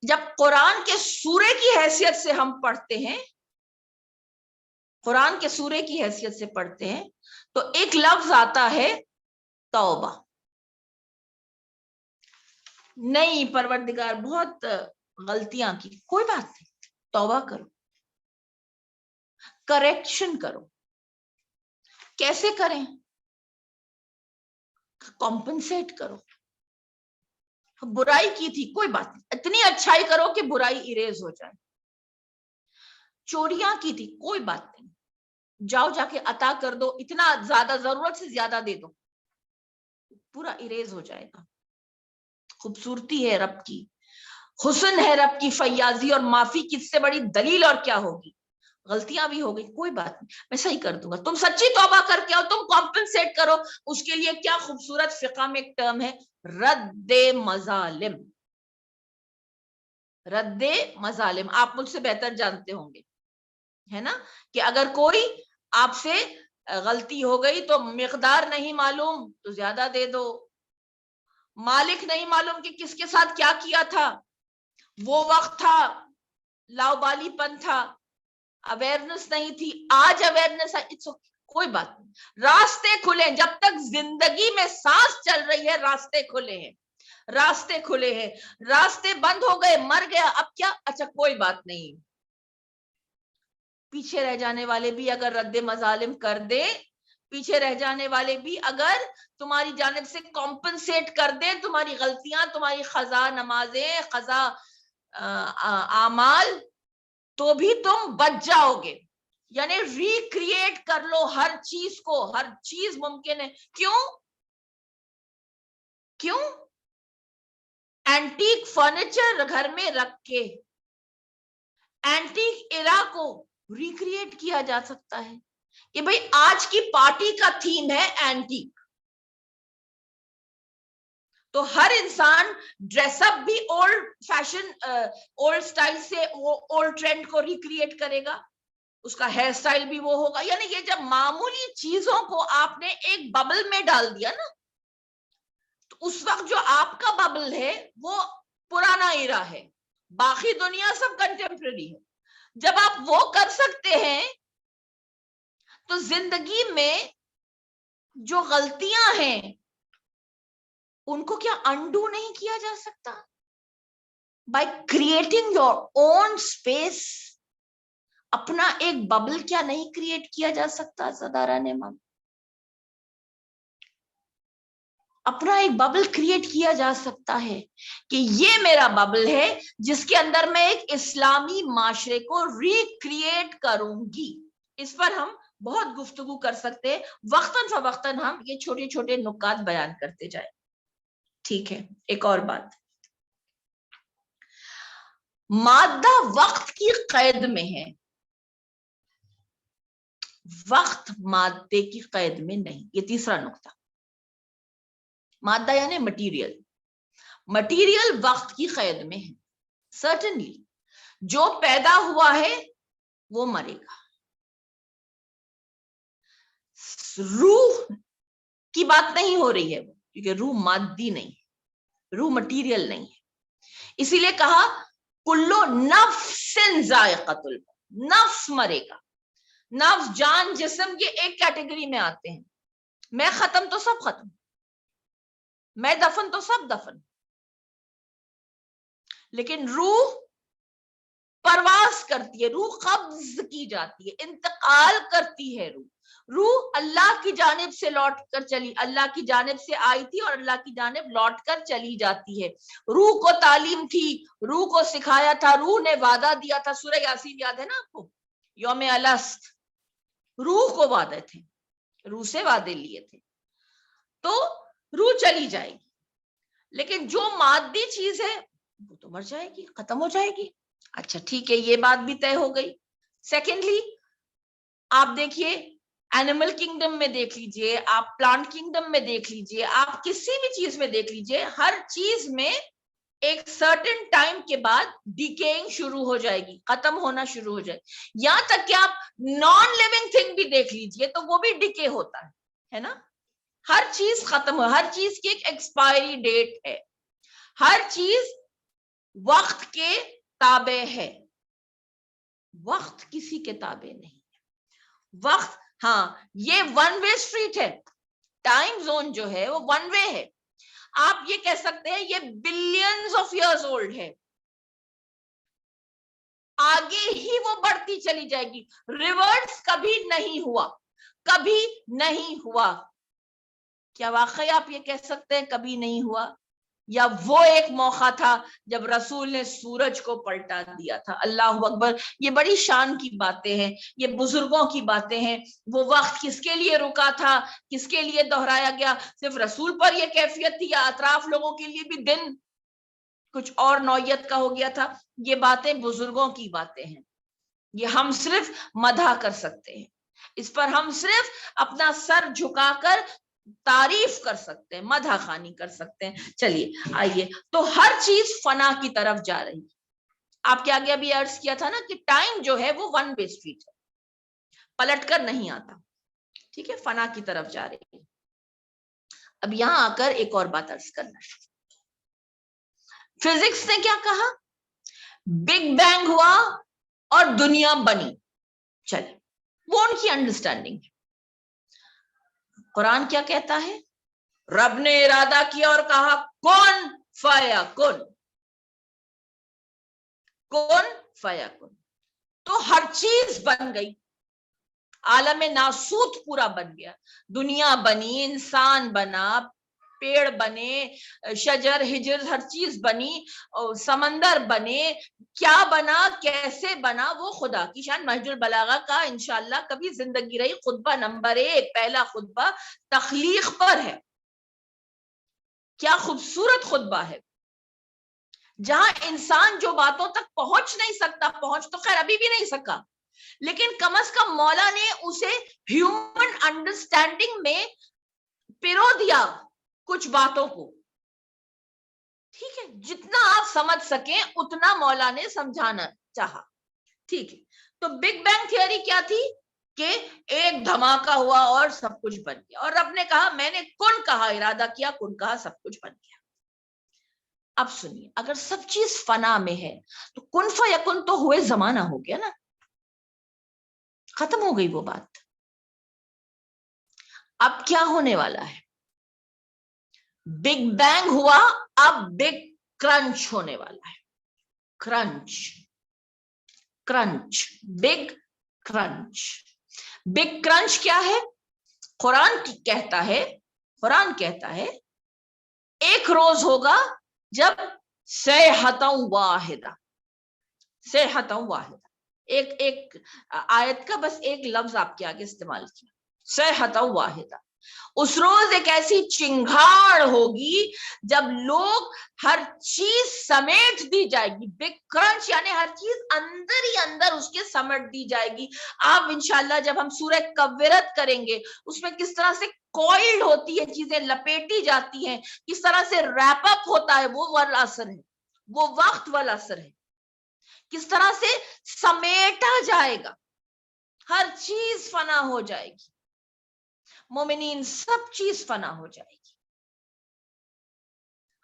جب قرآن کے سورے کی حیثیت سے ہم پڑھتے ہیں، قرآن کے سورے کی حیثیت سے پڑھتے ہیں، تو ایک لفظ آتا ہے توبہ. نہیں پروردگار بہت غلطیاں کی، کوئی بات نہیں، توبہ کرو، کریکشن کرو. کیسے کریں؟ کمپنسیٹ کرو. برائی کی تھی، کوئی بات نہیں، اتنی اچھائی کرو کہ برائی اریز ہو جائے. چوریاں کی تھی، کوئی بات نہیں، جاؤ جا کے عطا کر دو، اتنا زیادہ، ضرورت سے زیادہ دے دو، پورا اریز ہو جائے گا. خوبصورتی ہے رب کی، حسن ہے رب کی فیاضی، اور معافی کی اس سے بڑی دلیل اور کیا ہوگی. غلطیاں بھی ہو گئی، کوئی بات نہیں، میں صحیح کر دوں گا، تم سچی توبہ کر کے آؤ، تم کمپنسیٹ کرو. اس کے لیے کیا خوبصورت فقہ میں ایک ٹرم ہے، رد مظالم. رد مظالم آپ مجھ سے بہتر جانتے ہوں گے، ہے نا، کہ اگر کوئی آپ سے غلطی ہو گئی تو مقدار نہیں معلوم تو زیادہ دے دو، مالک نہیں معلوم کہ کس کے ساتھ کیا کیا تھا، وہ وقت تھا لاؤبالی پن تھا، اویئرنس نہیں تھی، آج اویئرنس ہے، کوئی بات نہیں، راستے کھلے، جب تک زندگی میں سانس چل رہی ہے راستے کھلے ہیں، راستے کھلے ہیں. راستے بند ہو گئے، مر گیا، اب کیا، اچھا کوئی بات نہیں. پیچھے رہ جانے والے بھی اگر رد مظالم کر دے، پیچھے رہ جانے والے بھی اگر تمہاری جانب سے کمپنسیٹ کر دیں تمہاری غلطیاں، تمہاری قضا نمازیں، قضا اعمال، تو بھی تم بچ جاؤ گے. یعنی ریکریٹ کر لو ہر چیز کو، ہر چیز ممکن ہے. کیوں اینٹیک فرنیچر گھر میں رکھ کے اینٹیک ایرا کو ریکریٹ کیا جا سکتا ہے کہ بھئی آج کی پارٹی کا تھیم ہے اینٹیک، تو ہر انسان ڈریس اپ بھی اولڈ فیشن، اولڈ سٹائل سے اولڈ ٹرینڈ کو ریکریٹ کرے گا، اس کا ہیئر سٹائل بھی وہ ہوگا. یعنی یہ جب معمولی چیزوں کو آپ نے ایک ببل میں ڈال دیا نا، تو اس وقت جو آپ کا ببل ہے وہ پرانا ایرا ہے، باقی دنیا سب کنٹمپرری ہے. جب آپ وہ کر سکتے ہیں تو زندگی میں جو غلطیاں ہیں ان کو کیا انڈو نہیں کیا جا سکتا؟ By creating your own space. اپنا ایک ببل کیا نہیں کریٹ کیا جا سکتا؟ صدارہ نے مام اپنا ایک ببل کریٹ کیا جا سکتا ہے کہ یہ میرا ببل ہے جس کے اندر میں ایک اسلامی معاشرے کو ریکریٹ کروں گی. اس پر ہم بہت گفتگو کر سکتے ہیں، وقتاً فوقتاً ہم یہ چھوٹے چھوٹے نکات بیان کرتے جائیں. ٹھیک ہے، ایک اور بات، مادہ وقت کی قید میں ہے، وقت مادے کی قید میں نہیں. یہ تیسرا نقطہ. مادہ یعنی مٹیریل، مٹیریل وقت کی قید میں ہے. سرٹنلی جو پیدا ہوا ہے وہ مرے گا. روح کی بات نہیں ہو رہی ہے کیونکہ روح مادی نہیں ہے، روح مٹیریل نہیں ہے. اسی لیے کہا کلو نفس ذائقۃ الموت، نفس مرے گا. نفس، جان، جسم یہ ایک کیٹیگری میں آتے ہیں. میں ختم تو سب ختم، میں دفن تو سب دفن، لیکن روح پرواز کرتی ہے، روح قبض کی جاتی ہے، انتقال کرتی ہے. روح اللہ کی جانب سے لوٹ کر چلی، اللہ کی جانب سے آئی تھی اور اللہ کی جانب لوٹ کر چلی جاتی ہے. روح کو تعلیم تھی، روح کو سکھایا تھا، روح نے وعدہ دیا تھا. سورہ یاسین یاد ہے نا آپ کو، یوم الست، روح کو وعدے تھے، روح سے وعدے لیے تھے. تو روح چلی جائے گی، لیکن جو مادی چیز ہے وہ تو مر جائے گی، ختم ہو جائے گی. اچھا ٹھیک ہے، یہ بات بھی طے ہو گئی. سیکنڈلی آپ دیکھیے، اینیمل کنگڈم میں دیکھ لیجئے، آپ پلانٹ کنگڈم میں دیکھ لیجئے، آپ کسی بھی چیز میں دیکھ لیجئے، ہر چیز میں ایک سرٹن ٹائم کے بعد ڈیکیئنگ شروع ہو جائے گی، ختم ہونا شروع ہو جائے گی. یہاں تک کہ آپ نان لیونگ تھنگ بھی دیکھ لیجئے تو وہ بھی ڈیکے ہوتا ہے نا. ہر چیز ختم ہو، ہر چیز کی ایک ایکسپائری ڈیٹ ہے، ہر چیز وقت کے تابع ہے. وقت کسی کے تابع نہیں. وقت، ہاں، یہ ون وے اسٹریٹ ہے، ٹائم زون جو ہے وہ ون وے ہے. آپ یہ کہہ سکتے ہیں یہ بلینز آف ایئرز اولڈ ہے، آگے ہی وہ بڑھتی چلی جائے گی. ریورس کبھی نہیں ہوا، کبھی نہیں ہوا. کیا واقعی آپ یہ کہہ سکتے ہیں کبھی نہیں ہوا؟ یا وہ ایک موقع تھا جب رسول نے سورج کو پلٹا دیا تھا؟ اللہ اکبر. یہ بڑی شان کی باتیں ہیں، یہ بزرگوں کی باتیں ہیں. وہ وقت کس کے لیے رکا تھا، کس کے لیے دہرایا گیا؟ صرف رسول پر یہ کیفیت تھی یا اطراف لوگوں کے لیے بھی دن کچھ اور نوعیت کا ہو گیا تھا؟ یہ باتیں بزرگوں کی باتیں ہیں. یہ ہم صرف مدح کر سکتے ہیں، اس پر ہم صرف اپنا سر جھکا کر تعریف کر سکتے ہیں، مدح خوانی کر سکتے ہیں۔ چلیے آئیے، تو ہر چیز فنا کی طرف جا رہی ہے۔ آپ کے آگے ابھی عرض کیا تھا نا کہ ٹائم جو ہے وہ ون وے اسٹریٹ ہے، پلٹ کر نہیں آتا، ٹھیک ہے، فنا کی طرف جا رہی ہے۔ اب یہاں آ کر ایک اور بات عرض کرنا، فزکس نے کیا کہا؟ بگ بینگ ہوا اور دنیا بنی، چلے وہ ان کی انڈرسٹینڈنگ ہے۔ قرآن کیا کہتا ہے؟ رب نے ارادہ کیا اور کہا کون فیکن، کون فیکن، تو ہر چیز بن گئی، عالم ناسوت پورا بن گیا، دنیا بنی، انسان بنا، پیڑ بنے، شجر ہجر ہر چیز بنی، سمندر بنے، کیا بنا کیسے بنا وہ خدا کی شان۔ نہج البلاغہ کا انشاءاللہ کبھی زندگی رہی خطبہ نمبر 1، پہلا خطبہ تخلیق پر ہے، کیا خوبصورت خطبہ ہے، جہاں انسان جو باتوں تک پہنچ نہیں سکتا، پہنچ تو خیر ابھی بھی نہیں سکا، لیکن کم از کم مولا نے اسے ہیومن انڈرسٹینڈنگ میں پیرو دیا کچھ باتوں کو، ٹھیک ہے، جتنا آپ سمجھ سکیں اتنا مولا نے سمجھانا چاہا، ٹھیک ہے۔ تو بگ بینگ تھیوری کیا تھی کہ ایک دھماکہ ہوا اور سب کچھ بن گیا، اور رب نے کہا میں نے کن کہا، ارادہ کیا، کن کہا، سب کچھ بن گیا۔ اب سنیے، اگر سب چیز فنا میں ہے تو کن فیکن تو ہوئے زمانہ ہو گیا نا، ختم ہو گئی وہ بات۔ اب کیا ہونے والا ہے؟ بگ بینگ ہوا، اب بگ کرنچ ہونے والا ہے، crunch, crunch, big crunch. Big crunch کیا ہے؟ قرآن کہتا ہے، قرآن کہتا ہے ایک روز ہوگا جب صیحۃ واحدہ، صیحۃ واحدہ، ایک آیت کا بس ایک لفظ آپ کے آگے استعمال کیا، صیحۃ واحدہ۔ اس روز ایک ایسی چنگھاڑ ہوگی جب لوگ ہر چیز سمیٹ دی جائے گی، بگ کرنچ یعنی ہر چیز اندر ہی اندر اس کے سمیٹ دی جائے گی۔ آپ انشاءاللہ جب ہم سورہ کورت کریں گے، اس میں کس طرح سے کوئلڈ ہوتی ہے چیزیں، لپیٹی جاتی ہیں، کس طرح سے ریپ اپ ہوتا ہے، وہ والا اثر ہے، وہ وقت والا اثر ہے، کس طرح سے سمیٹا جائے گا، ہر چیز فنا ہو جائے گی، مومنین سب چیز فنا ہو جائے گی،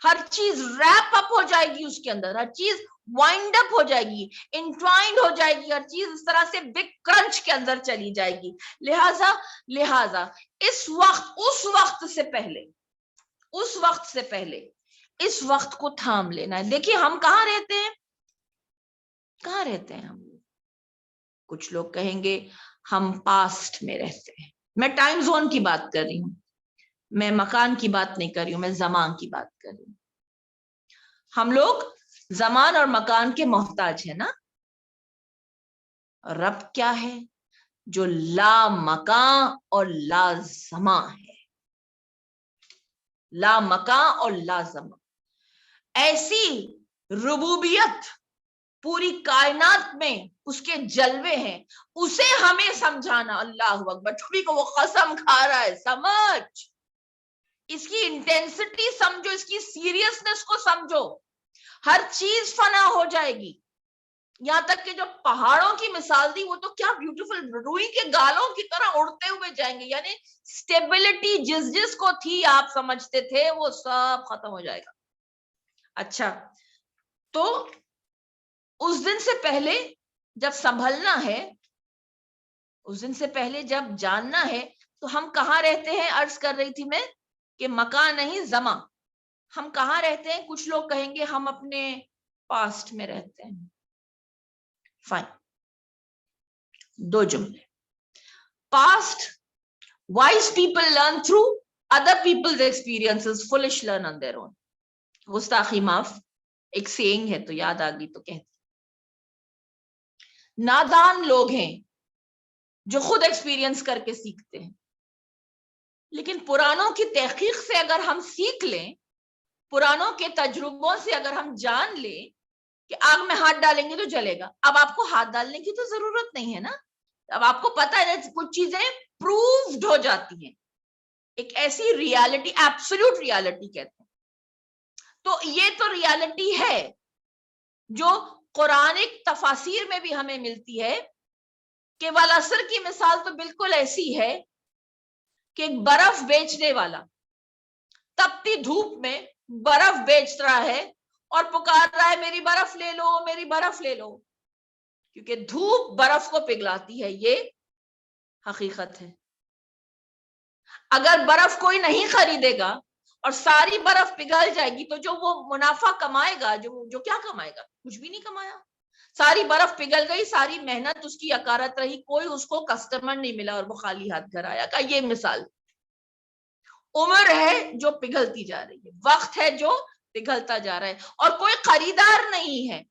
ہر چیز ریپ اپ ہو جائے گی، اس کے اندر ہر چیز وائنڈ اپ ہو جائے گی، انٹوائنڈ ہو جائے گی، ہر چیز اس طرح سے بگ کرنچ کے اندر چلی جائے گی۔ لہذا اس وقت سے پہلے، اس وقت سے پہلے اس وقت کو تھام لینا ہے۔ دیکھیے ہم کہاں رہتے ہیں، کہاں رہتے ہیں ہم؟ کچھ لوگ کہیں گے ہم پاسٹ میں رہتے ہیں، میں ٹائم زون کی بات کر رہی ہوں، میں مکان کی بات نہیں کر رہی ہوں، میں زمان کی بات کر رہی ہوں۔ ہم لوگ زمان اور مکان کے محتاج ہیں نا، رب کیا ہے؟ جو لا مکان اور لا زمان ہے، لا مکان اور لا زمان، ایسی ربوبیت پوری کائنات میں اس کے جلوے ہیں، اسے ہمیں سمجھانا۔ اللہ اکبر، چھوٹی کو وہ قسم کھا رہا ہے، سمجھ اس کی انٹینسٹی سمجھو، اس کی سیریسنس کو سمجھو، ہر چیز فنا ہو جائے گی، یہاں تک کہ جو پہاڑوں کی مثال دی وہ تو کیا بیوٹیفل، روئی کے گالوں کی طرح اڑتے ہوئے جائیں گے، یعنی سٹیبلٹی جس کو تھی آپ سمجھتے تھے وہ سب ختم ہو جائے گا۔ اچھا، تو اس دن سے پہلے جب سنبھلنا ہے، اس دن سے پہلے جب جاننا ہے، تو ہم کہاں رہتے ہیں؟ عرض کر رہی تھی میں کہ مکان نہیں زمان، ہم کہاں رہتے ہیں؟ کچھ لوگ کہیں گے ہم اپنے پاسٹ میں رہتے ہیں۔ فائن، دو جملے، past wise people learn through other people's experiences, foolish learn on their own۔ گستاخی معاف، ایک سیئنگ ہے تو یاد آ گئی تو کہتی، نادان لوگ ہیں جو خود ایکسپیرینس کر کے سیکھتے ہیں، لیکن پرانوں کی تحقیق سے اگر ہم سیکھ لیں، پرانوں کے تجربوں سے اگر ہم جان لیں کہ آگ میں ہاتھ ڈالیں گے تو جلے گا. اب آپ کو ہاتھ ڈالنے کی تو ضرورت نہیں ہے نا, اب آپ کو پتا ہے کچھ چیزیں پروفڈ ہو جاتی ہیں, ایک ایسی ریالٹی, ایبسولوٹ ریالٹی کہتے ہیں. تو یہ تو ریالٹی ہے جو قرآنک تفاسیر میں بھی ہمیں ملتی ہے کہ والعصر کی مثال تو بالکل ایسی ہے کہ ایک برف بیچنے والا تپتی دھوپ میں برف بیچ رہا ہے اور پکار رہا ہے میری برف لے لو, میری برف لے لو, کیونکہ دھوپ برف کو پگھلاتی ہے, یہ حقیقت ہے. اگر برف کوئی نہیں خریدے گا اور ساری برف پگھل جائے گی تو جو وہ منافع کمائے گا, جو کیا کمائے گا, کچھ بھی نہیں کمایا. ساری برف پگھل گئی, ساری محنت اس کی اکارت رہی, کوئی اس کو کسٹمر نہیں ملا اور وہ خالی ہاتھ گھر آیا. کا یہ مثال عمر ہے جو پگھلتی جا رہی ہے, وقت ہے جو پگھلتا جا رہا ہے, اور کوئی خریدار نہیں ہے.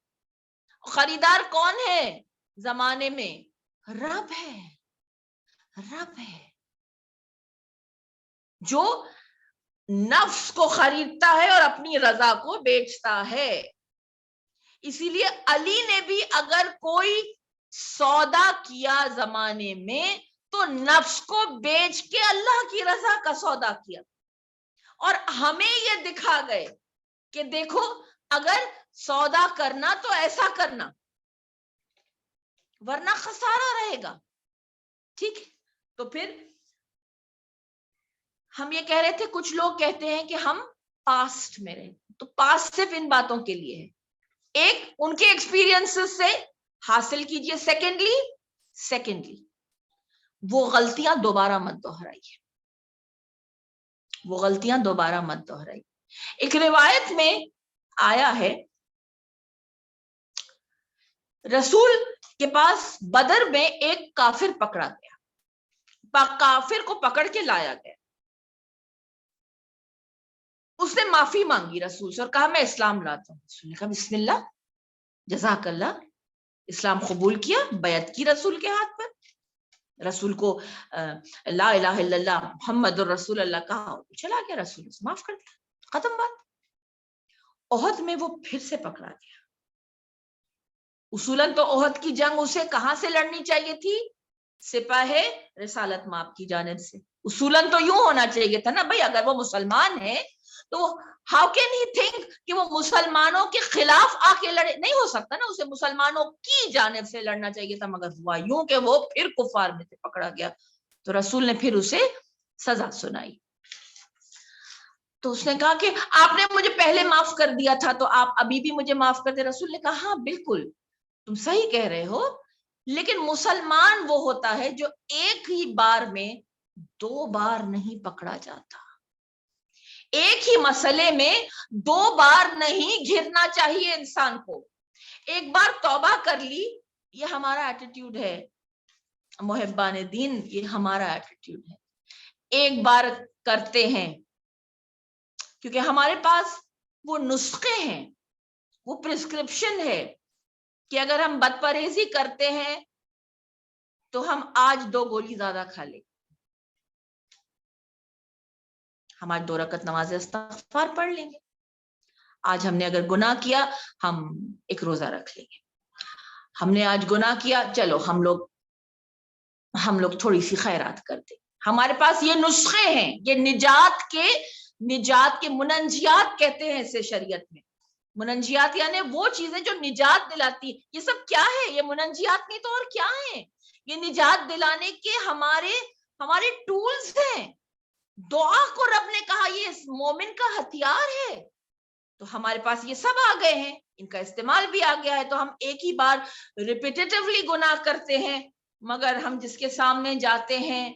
خریدار کون ہے زمانے میں؟ رب ہے, رب ہے جو نفس کو خریدتا ہے اور اپنی رضا کو بیچتا ہے. اسی لیے علی نے بھی اگر کوئی سودا کیا زمانے میں تو نفس کو بیچ کے اللہ کی رضا کا سودا کیا, اور ہمیں یہ دکھا گئے کہ دیکھو اگر سودا کرنا تو ایسا کرنا ورنہ خسارہ رہے گا. ٹھیک ہے, تو پھر ہم یہ کہہ رہے تھے, کچھ لوگ کہتے ہیں کہ ہم پاسٹ میں رہے, تو پاسٹ صرف ان باتوں کے لیے ہے. ایک ان کے ایکسپیرینس سے حاصل کیجئے, سیکنڈلی وہ غلطیاں دوبارہ مت دہرائیے, وہ غلطیاں دوبارہ مت دہرائیے. ایک روایت میں آیا ہے رسول کے پاس بدر میں ایک کافر پکڑا گیا, کافر کو پکڑ کے لایا گیا. اس نے معافی مانگی رسول سے اور کہا میں اسلام لاتا ہوں. رسول نے کہا بسم اللہ, جزاک اللہ, اسلام قبول کیا, بیعت کی رسول کے ہاتھ پر, رسول کو لا الہ الا اللہ محمد الرسول اللہ کہا, چلا گیا, رسول سے معاف کر دیا, ختم بات. احد میں وہ پھر سے پکڑا گیا. اصولاً تو احد کی جنگ اسے کہاں سے لڑنی چاہیے تھی؟ سپاہ رسالت مآب کی جانب سے. اصولاً تو یوں ہونا چاہیے تھا نا بھائی, اگر وہ مسلمان ہے تو ہاؤ کین ہی تھنک کہ وہ مسلمانوں کے خلاف آ کے لڑے؟ نہیں ہو سکتا نا, اسے مسلمانوں کی جانب سے لڑنا چاہیے تھا, مگر ہوا یوں کہ وہ پھر کفار میں سے پکڑا گیا. تو رسول نے پھر اسے سزا سنائی. تو اس نے کہا کہ آپ نے مجھے پہلے معاف کر دیا تھا تو آپ ابھی بھی مجھے معاف کر دیں. رسول نے کہا ہاں بالکل تم صحیح کہہ رہے ہو, لیکن مسلمان وہ ہوتا ہے جو ایک ہی بار میں 2 بار نہیں پکڑا جاتا. ایک ہی مسئلے میں 2 بار نہیں گھرنا چاہیے انسان کو. ایک بار توبہ کر لی, یہ ہمارا ایٹیٹیوڈ ہے محبان دین, یہ ہمارا ایٹیٹیوڈ ہے. ایک بار کرتے ہیں کیونکہ ہمارے پاس وہ نسخے ہیں, وہ پرسکرپشن ہے کہ اگر ہم بد پرہیزی کرتے ہیں تو ہم آج 2 گولی زیادہ کھا لیں, ہم آج 2 رکعت نماز استغفار پڑھ لیں گے. آج ہم نے اگر گناہ کیا ہم ایک روزہ رکھ لیں گے. ہم نے آج گناہ کیا, چلو ہم لوگ تھوڑی سی خیرات کرتے. ہمارے پاس یہ نسخے ہیں, یہ نجات کے مننجیات کہتے ہیں اسے شریعت میں. مننجیات یعنی وہ چیزیں جو نجات دلاتی. یہ سب کیا ہے؟ یہ مننجیات نہیں تو اور کیا ہیں؟ یہ نجات دلانے کے ہمارے ٹولز ہیں. دعا کو رب نے کہا یہ مومن کا ہتھیار ہے, تو ہمارے پاس یہ سب آ گئے ہیں, ان کا استعمال بھی آ گیا ہے. تو ہم ایک ہی بار ریپیٹیٹیولی گناہ کرتے ہیں, مگر ہم جس کے سامنے جاتے ہیں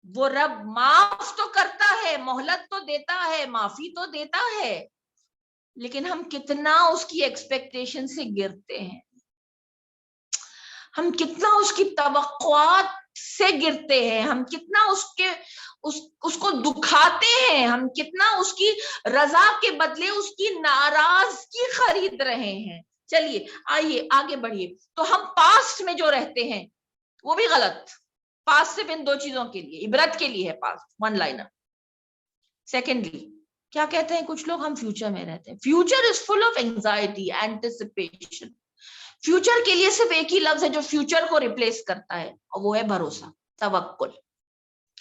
وہ رب معاف تو کرتا ہے, مہلت تو دیتا ہے, معافی تو دیتا ہے, لیکن ہم کتنا اس کی ایکسپیکٹیشن سے گرتے ہیں, ہم کتنا اس کی توقعات سے گرتے ہیں, ہم کتنا اس کو دکھاتے ہیں, ہم کتنا اس کی رضا کے بدلے اس کی ناراضگی خرید رہے ہیں. چلیے آئیے آگے بڑھیے. تو ہم پاسٹ میں جو رہتے ہیں وہ بھی غلط. پاسٹ صرف ان 2 چیزوں کے لیے, عبرت کے لیے ہے پاسٹ, 1 لائنر. سیکنڈلی کیا کہتے ہیں کچھ لوگ؟ ہم فیوچر میں رہتے ہیں. Future is full of anxiety, anticipation. Future کے لیے صرف ایک ہی لفظ ہے جو فیوچر کو ریپلیس کرتا ہے، اور وہ ہے بھروسہ، توکل.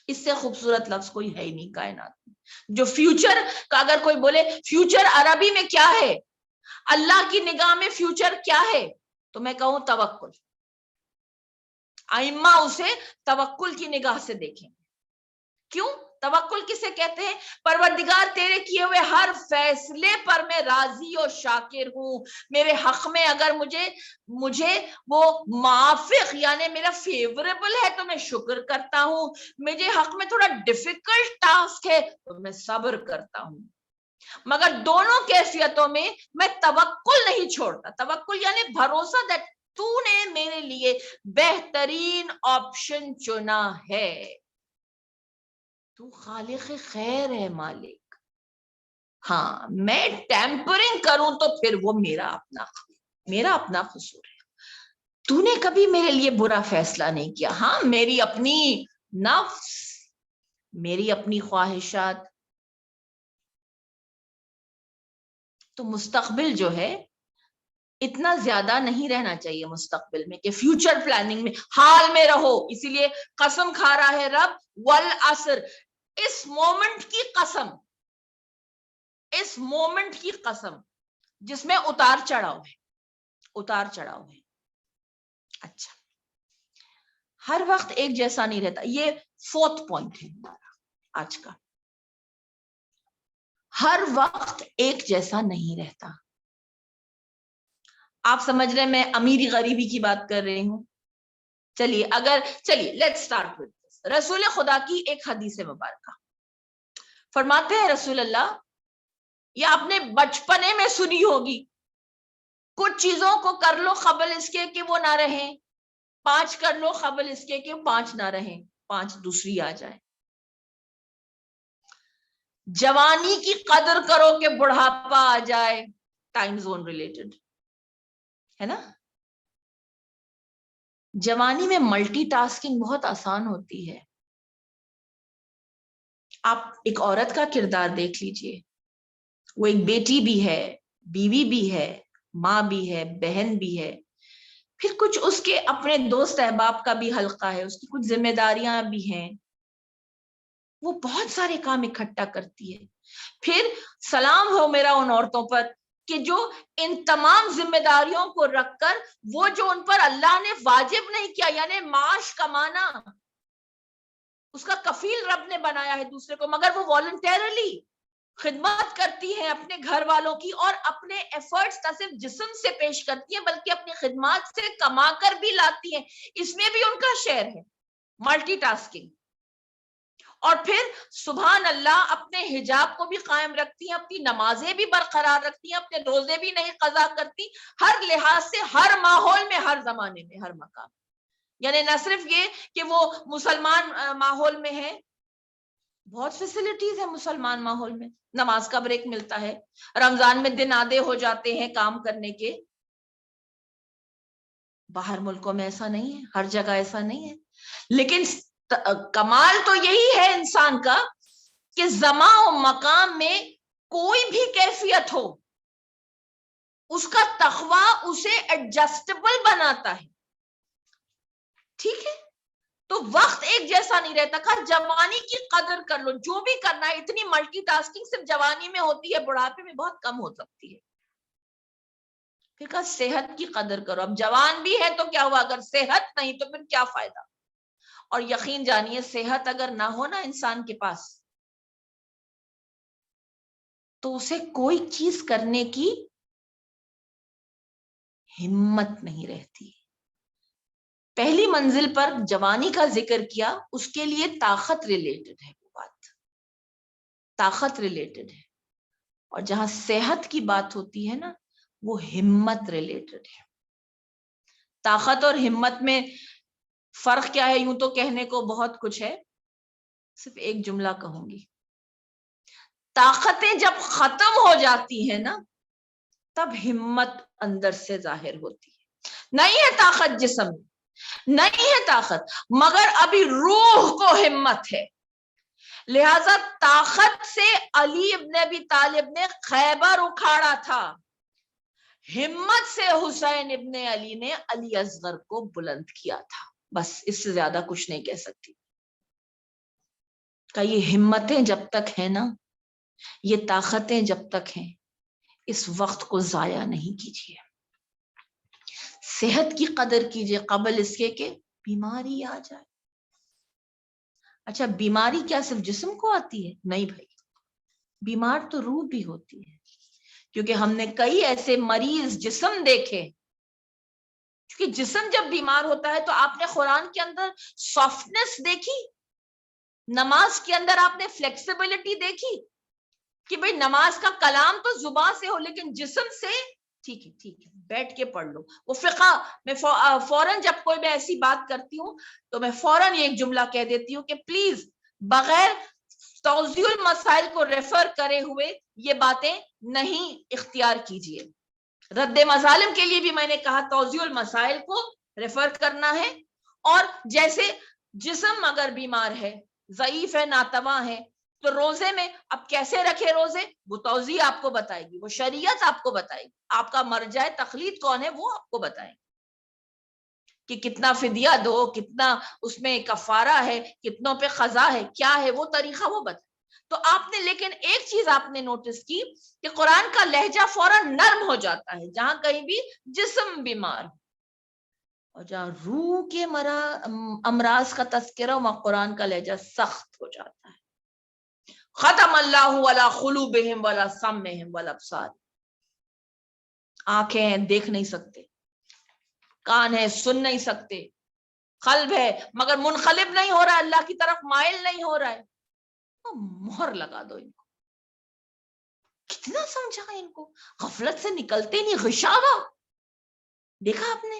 اس سے خوبصورت لفظ کوئی ہے ہی نہیں کائنات میں. جو فیوچر کا اگر کوئی بولے فیوچر عربی میں کیا ہے، اللہ کی نگاہ میں فیوچر کیا ہے، تو میں کہوں توکل. ائمہ اسے توکل کی نگاہ سے دیکھیں. کیوں؟ توکل کسے کہتے ہیں؟ پروردگار تیرے کیے ہوئے ہر فیصلے پر میں راضی اور شاکر ہوں. میرے حق میں اگر مجھے وہ موافق یعنی میرا فیوریبل ہے تو میں شکر کرتا ہوں. مجھے حق میں تھوڑا ڈیفیکلٹ ٹاسک ہے تو میں صبر کرتا ہوں. مگر دونوں کیفیتوں میں میں توکل نہیں چھوڑتا. توکل یعنی بھروسہ دیٹ تو نے میرے لیے بہترین آپشن چنا ہے. تو خالق خیر ہے، مالک. ہاں میں ٹیمپرنگ کروں تو پھر وہ میرا اپنا قصور ہے. تو نے کبھی میرے لیے برا فیصلہ نہیں کیا. ہاں میری اپنی نفس، میری اپنی خواہشات. تو مستقبل جو ہے اتنا زیادہ نہیں رہنا چاہیے مستقبل میں کہ فیوچر پلاننگ میں حال میں رہو. اسی لیے قسم کھا رہا ہے رب، والعصر، اس مومنٹ کی قسم، اس مومنٹ کی قسم جس میں اتار چڑھاؤ ہے. اچھا، ہر وقت ایک جیسا نہیں رہتا. یہ 4th پوائنٹ ہے ہمارا آج کا. ہر وقت ایک جیسا نہیں رہتا. آپ سمجھ رہے میں امیری غریبی کی بات کر رہی ہوں. چلیے لیٹس سٹارٹ وتھ دس. رسول خدا کی ایک حدیث مبارکہ فرماتے ہیں رسول اللہ، یہ آپ نے بچپنے میں سنی ہوگی، کچھ چیزوں کو کر لو قبل اس کے کہ وہ نہ رہیں، 5 کر لو قبل اس کے کہ 5 نہ رہیں، 5 دوسری آ جائیں. جوانی کی قدر کرو کہ بڑھاپا آ جائے. ٹائم زون ریلیٹڈ ہے نا. جوانی میں ملٹی ٹاسکنگ بہت آسان ہوتی ہے. آپ ایک عورت کا کردار دیکھ لیجئے، وہ ایک بیٹی بھی ہے، بیوی بھی ہے، ماں بھی ہے، بہن بھی ہے، پھر کچھ اس کے اپنے دوست احباب کا بھی حلقہ ہے، اس کی کچھ ذمہ داریاں بھی ہیں. وہ بہت سارے کام اکٹھا کرتی ہے. پھر سلام ہو میرا ان عورتوں پر کہ جو ان تمام ذمہ داریوں کو رکھ کر وہ جو ان پر اللہ نے واجب نہیں کیا یعنی معاش کمانا، اس کا کفیل رب نے بنایا ہے دوسرے کو، مگر وہ والنٹیرلی خدمت کرتی ہیں اپنے گھر والوں کی، اور اپنے ایفرٹس نہ صرف جسم سے پیش کرتی ہیں بلکہ اپنی خدمات سے کما کر بھی لاتی ہیں. اس میں بھی ان کا شیئر ہے، ملٹی ٹاسکنگ. اور پھر سبحان اللہ اپنے حجاب کو بھی قائم رکھتی ہیں، اپنی نمازیں بھی برقرار رکھتی ہیں، اپنے روزے بھی نہیں قضا کرتی، ہر لحاظ سے، ہر ماحول میں، ہر زمانے میں، ہر مقام. یعنی نہ صرف یہ کہ وہ مسلمان ماحول میں ہے، بہت فیسلٹیز ہیں مسلمان ماحول میں. نماز کا بریک ملتا ہے، رمضان میں دن آدھے ہو جاتے ہیں کام کرنے کے. باہر ملکوں میں ایسا نہیں ہے، ہر جگہ ایسا نہیں ہے. لیکن کمال تو یہی ہے انسان کا کہ زمان و مقام میں کوئی بھی کیفیت ہو، اس کا تقوی اسے ایڈجسٹیبل بناتا ہے. ٹھیک ہے، تو وقت ایک جیسا نہیں رہتا. کہا جوانی کی قدر کر لو، جو بھی کرنا ہے. اتنی ملٹی ٹاسکنگ صرف جوانی میں ہوتی ہے، بڑھاپے میں بہت کم ہو سکتی ہے. پھر کہا صحت کی قدر کرو. اب جوان بھی ہے تو کیا ہوا، اگر صحت نہیں تو پھر کیا فائدہ. اور یقین جانیے صحت اگر نہ ہو نا انسان کے پاس تو اسے کوئی چیز کرنے کی ہمت نہیں رہتی. پہلی منزل پر جوانی کا ذکر کیا، اس کے لیے طاقت ریلیٹڈ ہے، وہ بات طاقت ریلیٹڈ ہے. اور جہاں صحت کی بات ہوتی ہے نا وہ ہمت ریلیٹڈ ہے. طاقت اور ہمت میں فرق کیا ہے؟ یوں تو کہنے کو بہت کچھ ہے، صرف ایک جملہ کہوں گی. طاقتیں جب ختم ہو جاتی ہیں نا تب ہمت اندر سے ظاہر ہوتی ہے. نہیں ہے طاقت جسم میں، نہیں ہے طاقت، مگر ابھی روح کو ہمت ہے. لہذا طاقت سے علی ابن ابی طالب نے خیبر اکھاڑا تھا، ہمت سے حسین ابن علی نے علی اصغر کو بلند کیا تھا. بس اس سے زیادہ کچھ نہیں کہہ سکتی. کہ یہ ہمتیں جب تک ہیں نا، یہ طاقتیں جب تک ہیں، اس وقت کو ضائع نہیں کیجیے. صحت کی قدر کیجیے قبل اس کے کہ بیماری آ جائے. اچھا بیماری کیا صرف جسم کو آتی ہے؟ نہیں بھائی، بیمار تو روح بھی ہوتی ہے، کیونکہ ہم نے کئی ایسے مریض جسم دیکھے. کیونکہ جسم جب بیمار ہوتا ہے تو آپ نے قرآن کے اندر سافٹنس دیکھی، نماز کے اندر آپ نے فلیکسیبلٹی دیکھی کہ بھئی نماز کا کلام تو زبان سے ہو لیکن جسم سے ٹھیک ہے بیٹھ کے پڑھ لو. وہ فقہ میں فوراً جب کوئی میں ایسی بات کرتی ہوں تو میں فوراً یہ ایک جملہ کہہ دیتی ہوں کہ پلیز بغیر توضیح المسائل کو ریفر کرے ہوئے یہ باتیں نہیں اختیار کیجیے. رد مظالم کے لیے بھی میں نے کہا توضیح المسائل کو ریفر کرنا ہے. اور جیسے جسم اگر بیمار ہے، ضعیف ہے، ناتواں ہے، تو روزے میں اب کیسے رکھے روزے، وہ توضیح آپ کو بتائے گی، وہ شریعت آپ کو بتائے گی. آپ کا مرجع تقلید کون ہے وہ آپ کو بتائیں کہ کتنا فدیہ دو، کتنا اس میں کفارہ ہے، کتنوں پہ قضا ہے، کیا ہے وہ طریقہ وہ بتائے. تو آپ نے لیکن ایک چیز آپ نے نوٹس کی کہ قرآن کا لہجہ فوراً نرم ہو جاتا ہے جہاں کہیں بھی جسم بیمار ہو، اور جہاں روح کے امراض کا تذکرہ وہاں قرآن کا لہجہ سخت ہو جاتا ہے. ختم اللہ علی قلوبہم ولا سمعہم ولا ابصار. آنکھیں ہیں دیکھ نہیں سکتے، کان ہے سن نہیں سکتے، قلب ہے مگر منقلب نہیں ہو رہا ہے، اللہ کی طرف مائل نہیں ہو رہا ہے. تو مہر لگا دو ان کو. کتنا سمجھا ان کو، غفلت سے نکلتے نہیں. غشاوہ دیکھا آپ نے؟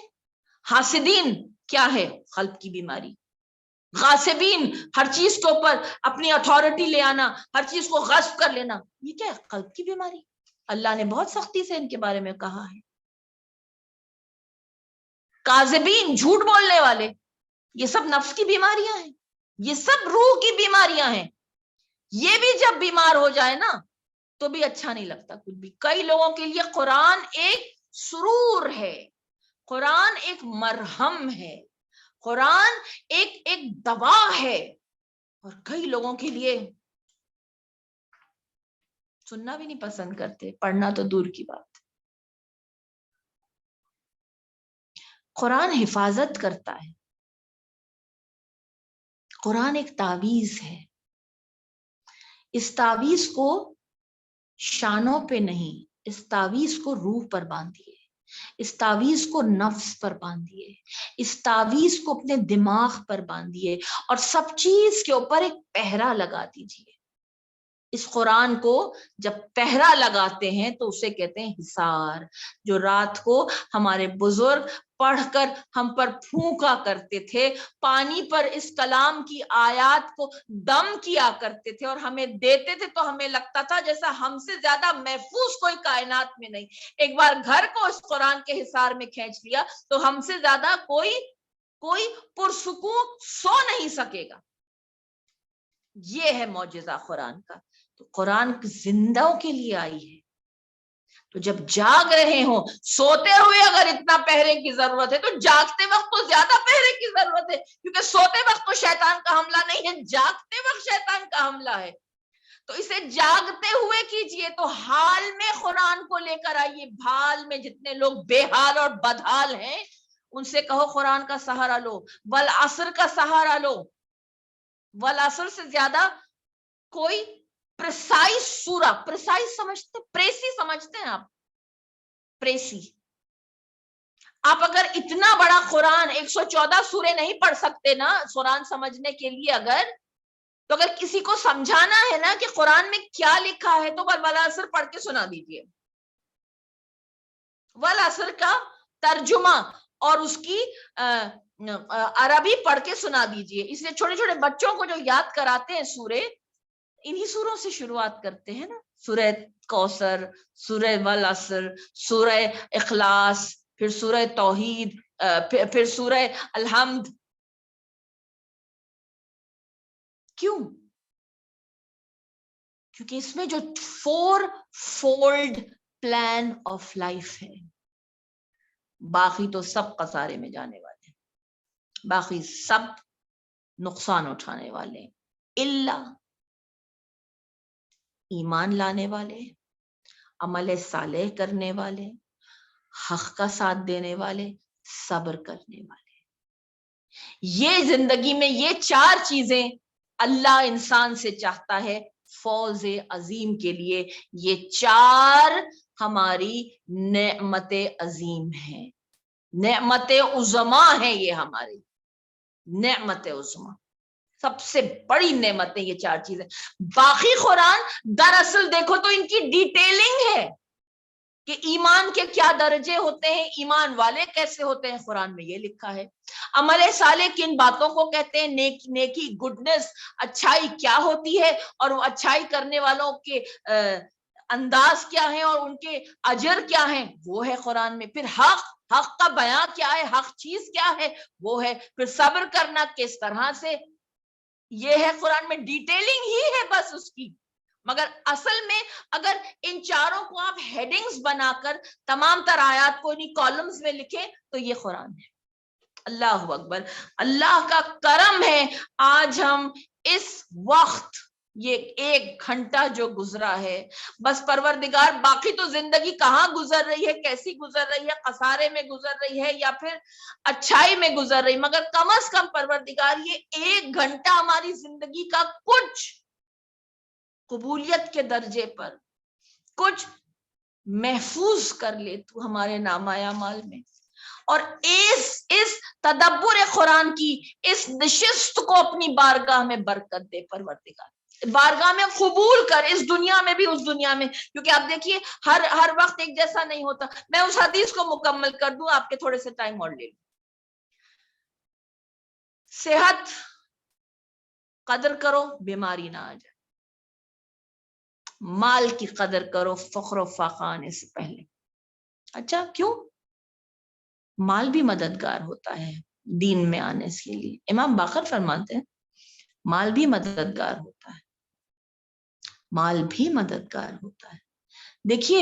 حاسدین کیا ہے؟ قلب کی بیماری. غاصبین ہر چیز کے اوپر اپنی اتھارٹی لے آنا، ہر چیز کو غصب کر لینا، یہ کیا ہے؟ قلب کی بیماری. اللہ نے بہت سختی سے ان کے بارے میں کہا ہے. کاذبین جھوٹ بولنے والے، یہ سب نفس کی بیماریاں ہیں، یہ سب روح کی بیماریاں ہیں. یہ بھی جب بیمار ہو جائے نا تو بھی اچھا نہیں لگتا کچھ بھی. کئی لوگوں کے لیے قرآن ایک سرور ہے، قرآن ایک مرہم ہے، قرآن ایک دوا ہے، اور کئی لوگوں کے لیے سننا بھی نہیں پسند کرتے، پڑھنا تو دور کی بات. قرآن حفاظت کرتا ہے، قرآن ایک تعویذ ہے. اس تعویذ کو شانوں پہ نہیں، اس تعویذ کو روح پر باندھیے، اس تعویذ کو نفس پر باندھیے، اس تعویذ کو اپنے دماغ پر باندھیے، اور سب چیز کے اوپر ایک پہرا لگا دیجیے. اس قرآن کو جب پہرا لگاتے ہیں تو اسے کہتے ہیں حصار. جو رات کو ہمارے بزرگ پڑھ کر ہم پر پھونکا کرتے تھے، پانی پر اس کلام کی آیات کو دم کیا کرتے تھے اور ہمیں دیتے تھے، تو ہمیں لگتا تھا جیسا ہم سے زیادہ محفوظ کوئی کائنات میں نہیں. ایک بار گھر کو اس قرآن کے حصار میں کھینچ لیا تو ہم سے زیادہ کوئی پرسکون سو نہیں سکے گا. یہ ہے معجزہ قرآن کا. تو قرآن زندوں کے لیے آئی ہے. تو جب جاگ رہے ہوں، سوتے ہوئے اگر اتنا پہرے کی ضرورت ہے تو جاگتے وقت تو زیادہ پہرے کی ضرورت ہے، کیونکہ سوتے وقت تو شیطان کا حملہ نہیں ہے، جاگتے وقت شیطان کا حملہ ہے. تو اسے جاگتے ہوئے کیجئے. تو حال میں قرآن کو لے کر آئیے. بھال میں جتنے لوگ بے حال اور بدحال ہیں ان سے کہو قرآن کا سہارا لو، والعصر کا سہارا لو. والعصر سے زیادہ کوئی پریسائز سورہ، پریسائز سمجھتے، پریسی سمجھتے ہیں آپ؟ پریسی. آپ اگر اتنا بڑا قرآن 114 سورے نہیں پڑھ سکتے نا قرآن سمجھنے کے لیے، تو اگر کسی کو سمجھانا ہے نا کہ قرآن میں کیا لکھا ہے تو والعصر پڑھ کے سنا دیجیے. والعصر کا ترجمہ اور اس کی عربی پڑھ کے سنا دیجیے. اس لیے چھوٹے چھوٹے بچوں کو جو یاد کراتے ہیں سورے، انہی سوروں سے شروعات کرتے ہیں نا. سورہ کوثر، سورہ والعصر، سورہ اخلاص، پھر سورہ توحید، پھر سورہ الحمد. کیوں؟ کیونکہ اس میں جو 4 فولڈ پلان آف لائف ہے، باقی تو سب خسارے میں جانے والے ہیں، باقی سب نقصان اٹھانے والے ہیں، الا ایمان لانے والے، عمل صالح کرنے والے، حق کا ساتھ دینے والے، صبر کرنے والے۔ یہ زندگی میں یہ 4 چیزیں اللہ انسان سے چاہتا ہے فوز عظیم کے لیے۔ یہ 4 ہماری نعمت عظیم ہیں، نعمت عظما ہے، یہ ہماری نعمت عظما، سب سے بڑی نعمتیں یہ 4 چیزیں۔ باقی قرآن دراصل دیکھو تو ان کی ڈیٹیلنگ ہے کہ ایمان کے کیا درجے ہوتے ہیں، ایمان والے کیسے ہوتے ہیں، قرآن میں یہ لکھا ہے۔ عمل صالح کن باتوں کو کہتے ہیں، نیکی گڈنس، اچھائی کیا ہوتی ہے، اور وہ اچھائی کرنے والوں کے انداز کیا ہیں اور ان کے اجر کیا ہیں، وہ ہے قرآن میں۔ پھر حق کا بیان کیا ہے، حق چیز کیا ہے، وہ ہے۔ پھر صبر کرنا کس طرح سے، یہ ہے قرآن میں، ڈیٹیلنگ ہی ہے بس اس کی۔ مگر اصل میں اگر ان 4 کو آپ ہیڈنگز بنا کر تمام تر آیات کو انہی کالمز میں لکھیں تو یہ قرآن ہے۔ اللہ اکبر، اللہ کا کرم ہے آج ہم اس وقت، یہ 1 گھنٹہ جو گزرا ہے، بس پروردگار باقی تو زندگی کہاں گزر رہی ہے، کیسی گزر رہی ہے، خسارے میں گزر رہی ہے یا پھر اچھائی میں گزر رہی، مگر کم از کم پروردگار یہ 1 گھنٹہ ہماری زندگی کا کچھ قبولیت کے درجے پر کچھ محفوظ کر لے تو ہمارے نامہ اعمال میں، اور اس تدبر قرآن کی اس نشست کو اپنی بارگاہ میں برکت دے پروردگار، بارگاہ میں قبول کر، اس دنیا میں بھی اس دنیا میں۔ کیونکہ آپ دیکھیے ہر وقت ایک جیسا نہیں ہوتا۔ میں اس حدیث کو مکمل کر دوں، آپ کے تھوڑے سے ٹائم اور لے لوں۔ صحت قدر کرو، بیماری نہ آ جائے۔ مال کی قدر کرو، فخر و فاقہ آنے سے پہلے۔ اچھا کیوں؟ مال بھی مددگار ہوتا ہے دین میں آنے کے لیے۔ امام باقر فرماتے ہیں مال بھی مددگار ہوتا ہے، مال بھی مددگار ہوتا ہے۔ دیکھیے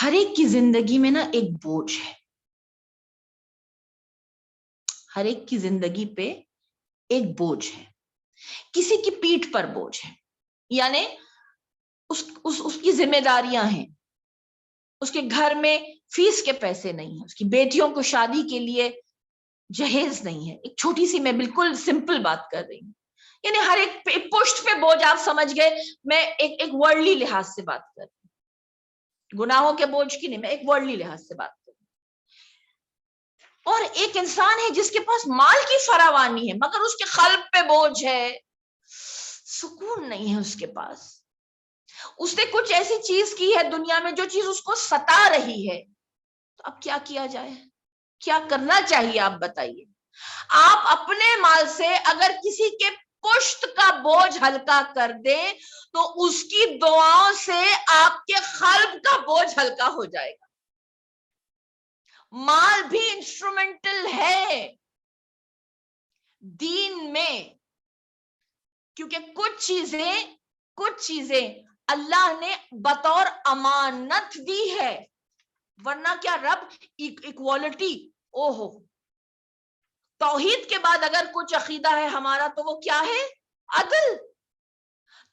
ہر ایک کی زندگی میں نا ایک بوجھ ہے، ہر ایک کی زندگی پہ ایک بوجھ ہے، کسی کی پیٹھ پر بوجھ ہے، یعنی اس کی ذمہ داریاں ہیں، اس کے گھر میں فیس کے پیسے نہیں ہیں، اس کی بیٹیوں کو شادی کے لیے جہیز نہیں ہے۔ ایک چھوٹی سی میں بالکل سمپل بات کر رہی ہوں، یعنی ہر ایک پشت پہ بوجھ، آپ سمجھ گئے، میں ایک ورلڈلی لحاظ سے بات کر رہی ہوں، گناہوں کے بوجھ کی نہیں، میں ایک ورلڈلی لحاظ سے بات کر رہی ہوں۔ اور ایک انسان ہے جس کے پاس مال کی فراوانی ہے مگر اس کے قلب پہ بوجھ ہے، سکون نہیں ہے اس کے پاس، اس نے کچھ ایسی چیز کی ہے دنیا میں جو چیز اس کو ستا رہی ہے، تو اب کیا کیا جائے، کیا کرنا چاہیے آپ بتائیے۔ آپ اپنے مال سے اگر کسی کے پشت کا بوجھ ہلکا کر دیں تو اس کی دعاؤں سے آپ کے قلب کا بوجھ ہلکا ہو جائے گا۔ مال بھی انسٹرومنٹل ہے دین میں، کیونکہ کچھ چیزیں اللہ نے بطور امانت دی ہے، ورنہ کیا رب ایکوالٹی، اوہو، توحید کے بعد اگر کچھ عقیدہ ہے ہمارا تو وہ کیا ہے؟ عدل۔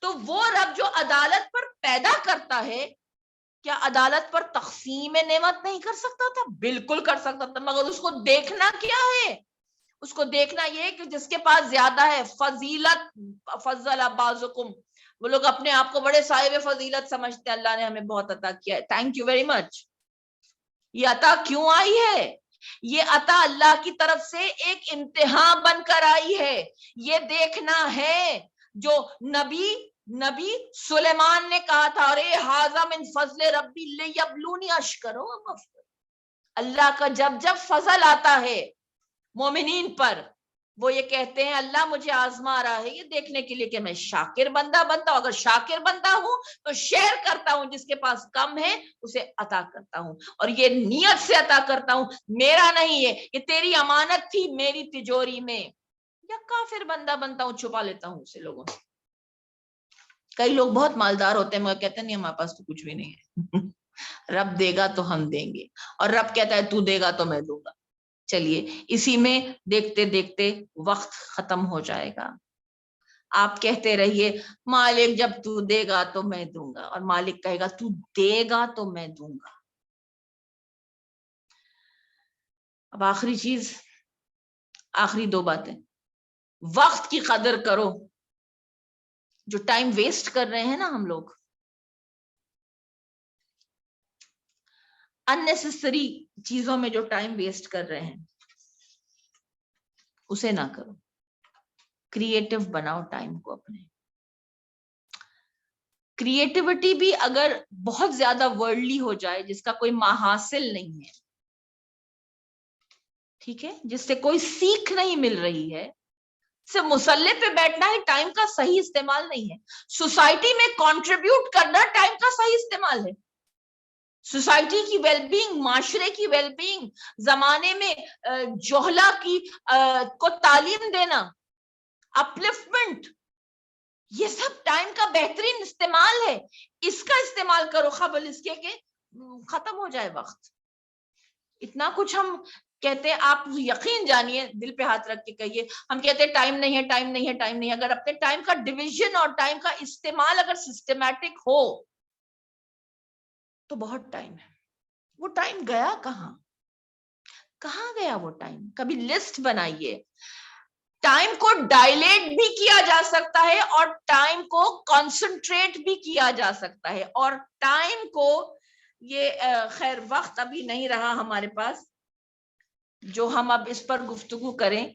تو وہ رب جو عدالت پر پیدا کرتا ہے، کیا عدالت پر تقسیم نعمت نہیں کر سکتا تھا؟ بالکل کر سکتا تھا، مگر اس کو دیکھنا کیا ہے؟ اس کو دیکھنا یہ کہ جس کے پاس زیادہ ہے، فضیلت، فضل بعضکم، وہ لوگ اپنے آپ کو بڑے صاحب فضیلت سمجھتے ہیں، اللہ نے ہمیں بہت عطا کیا ہے، تھینک یو ویری مچ۔ یہ عطا کیوں آئی ہے؟ یہ عطا اللہ کی طرف سے ایک امتحان بن کر آئی ہے، یہ دیکھنا ہے جو نبی سلیمان نے کہا تھا، ارے ھذا من فضل ربی لیبلونی اشکر و کفر۔ اللہ کا جب فضل آتا ہے مومنین پر، وہ یہ کہتے ہیں اللہ مجھے آزما رہا ہے یہ دیکھنے کے لیے کہ میں شاکر بندہ بنتا ہوں، اگر شاکر بندہ ہوں تو شیئر کرتا ہوں، جس کے پاس کم ہے اسے عطا کرتا ہوں، اور یہ نیت سے عطا کرتا ہوں، میرا نہیں ہے، یہ تیری امانت تھی میری تجوری میں، یا کافر بندہ بنتا ہوں، چھپا لیتا ہوں اسے لوگوں سے۔ کئی لوگ بہت مالدار ہوتے ہیں مگر کہتے ہیں نہیں ہمارے پاس تو کچھ بھی نہیں ہے رب دے گا تو ہم دیں گے، اور رب کہتا ہے تو دے گا تو میں دوں گا۔ چلیے اسی میں دیکھتے دیکھتے وقت ختم ہو جائے گا۔ آپ کہتے رہیے مالک جب تو دے گا تو میں دوں گا، اور مالک کہے گا تو دے گا تو میں دوں گا۔ اب آخری چیز، آخری دو باتیں، وقت کی قدر کرو۔ جو ٹائم ویسٹ کر رہے ہیں نا ہم لوگ، اننیسیسری چیزوں میں جو ٹائم ویسٹ کر رہے ہیں اسے نہ کرو، کریٹو بناؤ ٹائم کو اپنے۔ کریٹیوٹی بھی اگر بہت زیادہ ورلڈلی ہو جائے، جس کا کوئی محاصل نہیں ہے، ٹھیک ہے، جس سے کوئی سیکھ نہیں مل رہی ہے، صرف مسلح پہ بیٹھنا ہے، ٹائم کا صحیح استعمال نہیں ہے۔ سوسائٹی میں کنٹریبیوٹ کرنا ٹائم کا صحیح استعمال ہے۔ سوسائٹی کی ویل بینگ، معاشرے کی ویل بینگ، زمانے میں جوہلا کی کو تعلیم دینا، اپلفٹمنٹ، یہ سب ٹائم کا بہترین استعمال ہے۔ اس کا استعمال کرو قبل اس کے کہ ختم ہو جائے وقت۔ اتنا کچھ ہم کہتے ہیں، آپ یقین جانیے، دل پہ ہاتھ رکھ کے کہیے، ہم کہتے ہیں ٹائم نہیں ہے، ٹائم نہیں ہے، ٹائم نہیں ہے۔ اگر اپنے ٹائم کا ڈویژن اور ٹائم کا استعمال اگر سسٹمیٹک ہو تو بہت ٹائم ہے۔ وہ ٹائم گیا کہاں؟ کہاں گیا وہ ٹائم؟ کبھی لسٹ بنائیے۔ ٹائم کو ڈائلیٹ بھی کیا جا سکتا ہے اور ٹائم کو کانسنٹریٹ بھی کیا جا سکتا ہے، اور ٹائم کو یہ خیر وقت ابھی نہیں رہا ہمارے پاس جو ہم اب اس پر گفتگو کریں۔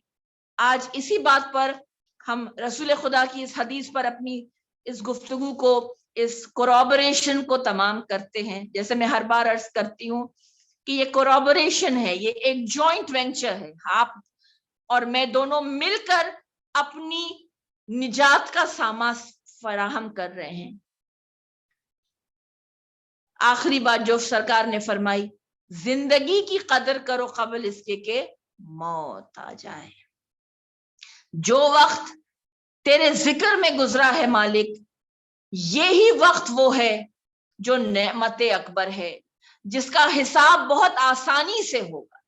آج اسی بات پر ہم رسول خدا کی اس حدیث پر اپنی اس گفتگو کو، اس کورابریشن کو تمام کرتے ہیں۔ جیسے میں ہر بار عرض کرتی ہوں کہ یہ کورابریشن ہے، یہ ایک جوائنٹ وینچر ہے۔ آپ اور میں دونوں مل کر اپنی نجات کا سامان فراہم کر رہے ہیں۔ آخری بات جو سرکار نے فرمائی، زندگی کی قدر کرو قبل اس کے کہ موت آ جائے۔ جو وقت تیرے ذکر میں گزرا ہے مالک، یہی وقت وہ ہے جو نعمت اکبر ہے، جس کا حساب بہت آسانی سے ہوگا،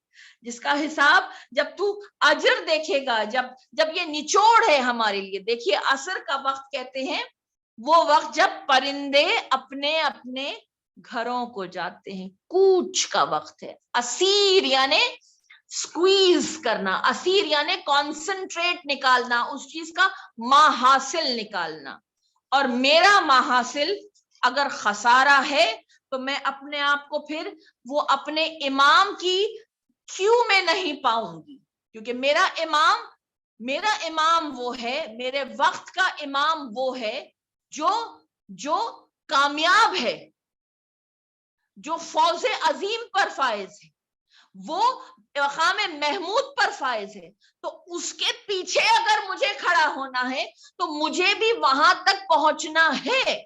جس کا حساب جب تو اجر دیکھے گا، جب یہ نچوڑ ہے ہمارے لیے۔ دیکھیے عصر کا وقت کہتے ہیں وہ وقت جب پرندے اپنے اپنے گھروں کو جاتے ہیں، کوچ کا وقت ہے۔ اسیر یعنی سکویز کرنا، اسیر یعنی کانسنٹریٹ نکالنا، اس چیز کا محاصل نکالنا۔ اور میرا محاصل اگر خسارہ ہے تو میں اپنے آپ کو پھر وہ اپنے امام کی کیوں میں نہیں پاؤں گی، کیونکہ میرا امام وہ ہے، میرے وقت کا امام وہ ہے جو کامیاب ہے، جو فوز عظیم پر فائز ہے، وہ مقام محمود پر فائز ہے۔ تو اس کے پیچھے اگر مجھے کھڑا ہونا ہے تو مجھے بھی وہاں تک پہنچنا ہے،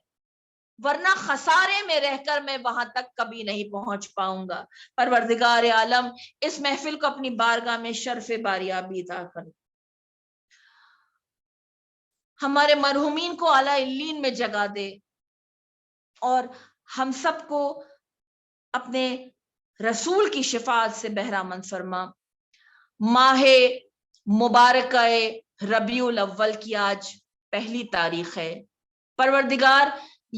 ورنہ خسارے میں رہ کر میں وہاں تک کبھی نہیں پہنچ پاؤں گا۔ پروردگار عالم اس محفل کو اپنی بارگاہ میں شرف باریابی عطا کر، ہمارے مرحومین کو اعلیٰ علیین میں جگہ دے، اور ہم سب کو اپنے رسول کی شفاعت سے بہرامند فرما۔ ماہ مبارکہ ربیع الاول کی آج پہلی تاریخ ہے۔ پروردگار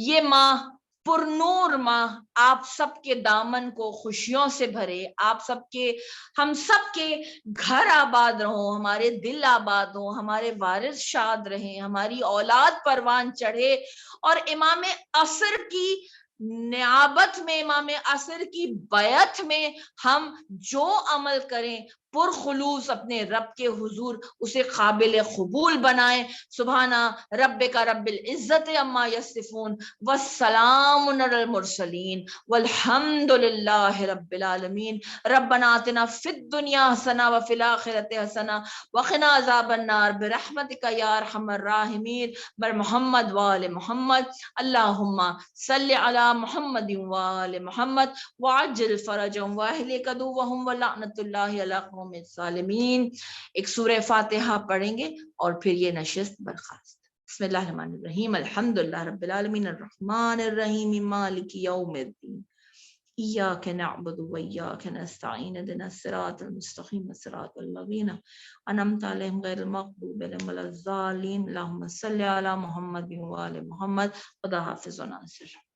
یہ ماہ پر نور ماہ آپ سب کے دامن کو خوشیوں سے بھرے، آپ سب کے، ہم سب کے گھر آباد رہو، ہمارے دل آباد ہو، ہمارے وارث شاد رہیں، ہماری اولاد پروان چڑھے، اور امام عصر کی نیابت میں، امام عصر کی بیعت میں ہم جو عمل کریں پرخلوص اپنے رب کے حضور اسے قابل قبول بنائیں۔ سبحانہ ربک رب العزت عما یصفون والسلام علی المرسلین والحمد للہ رب العالمین۔ ربنا آتنا فی الدنیا حسنہ وفی الآخرۃ حسنہ وقنا عذاب النار برحمتک یا ارحم الراحمین برمحمد وآل محمد۔ اللہم صلی علی محمد وآل محمد وعجل فرجهم واہلک عدوهم ولعنۃ اللہ علی القوم الظالمین۔ ایک سورہ فاتحہ پڑھیں گے اور پھر یہ نشست برخاست۔ بسم اللہ الرحمن الرحیم الحمد للہ رب العالمین الرحمن الرحیم مالک یوم الدین ایاک نعبد و ایاک نستعین اهدنا الصراط المستقیم صراط الذین انعمت علیہم غیر المغضوب علیہم ولا الضالین اللہم صل علی محمد و آل محمد خدا حافظ و ناصر.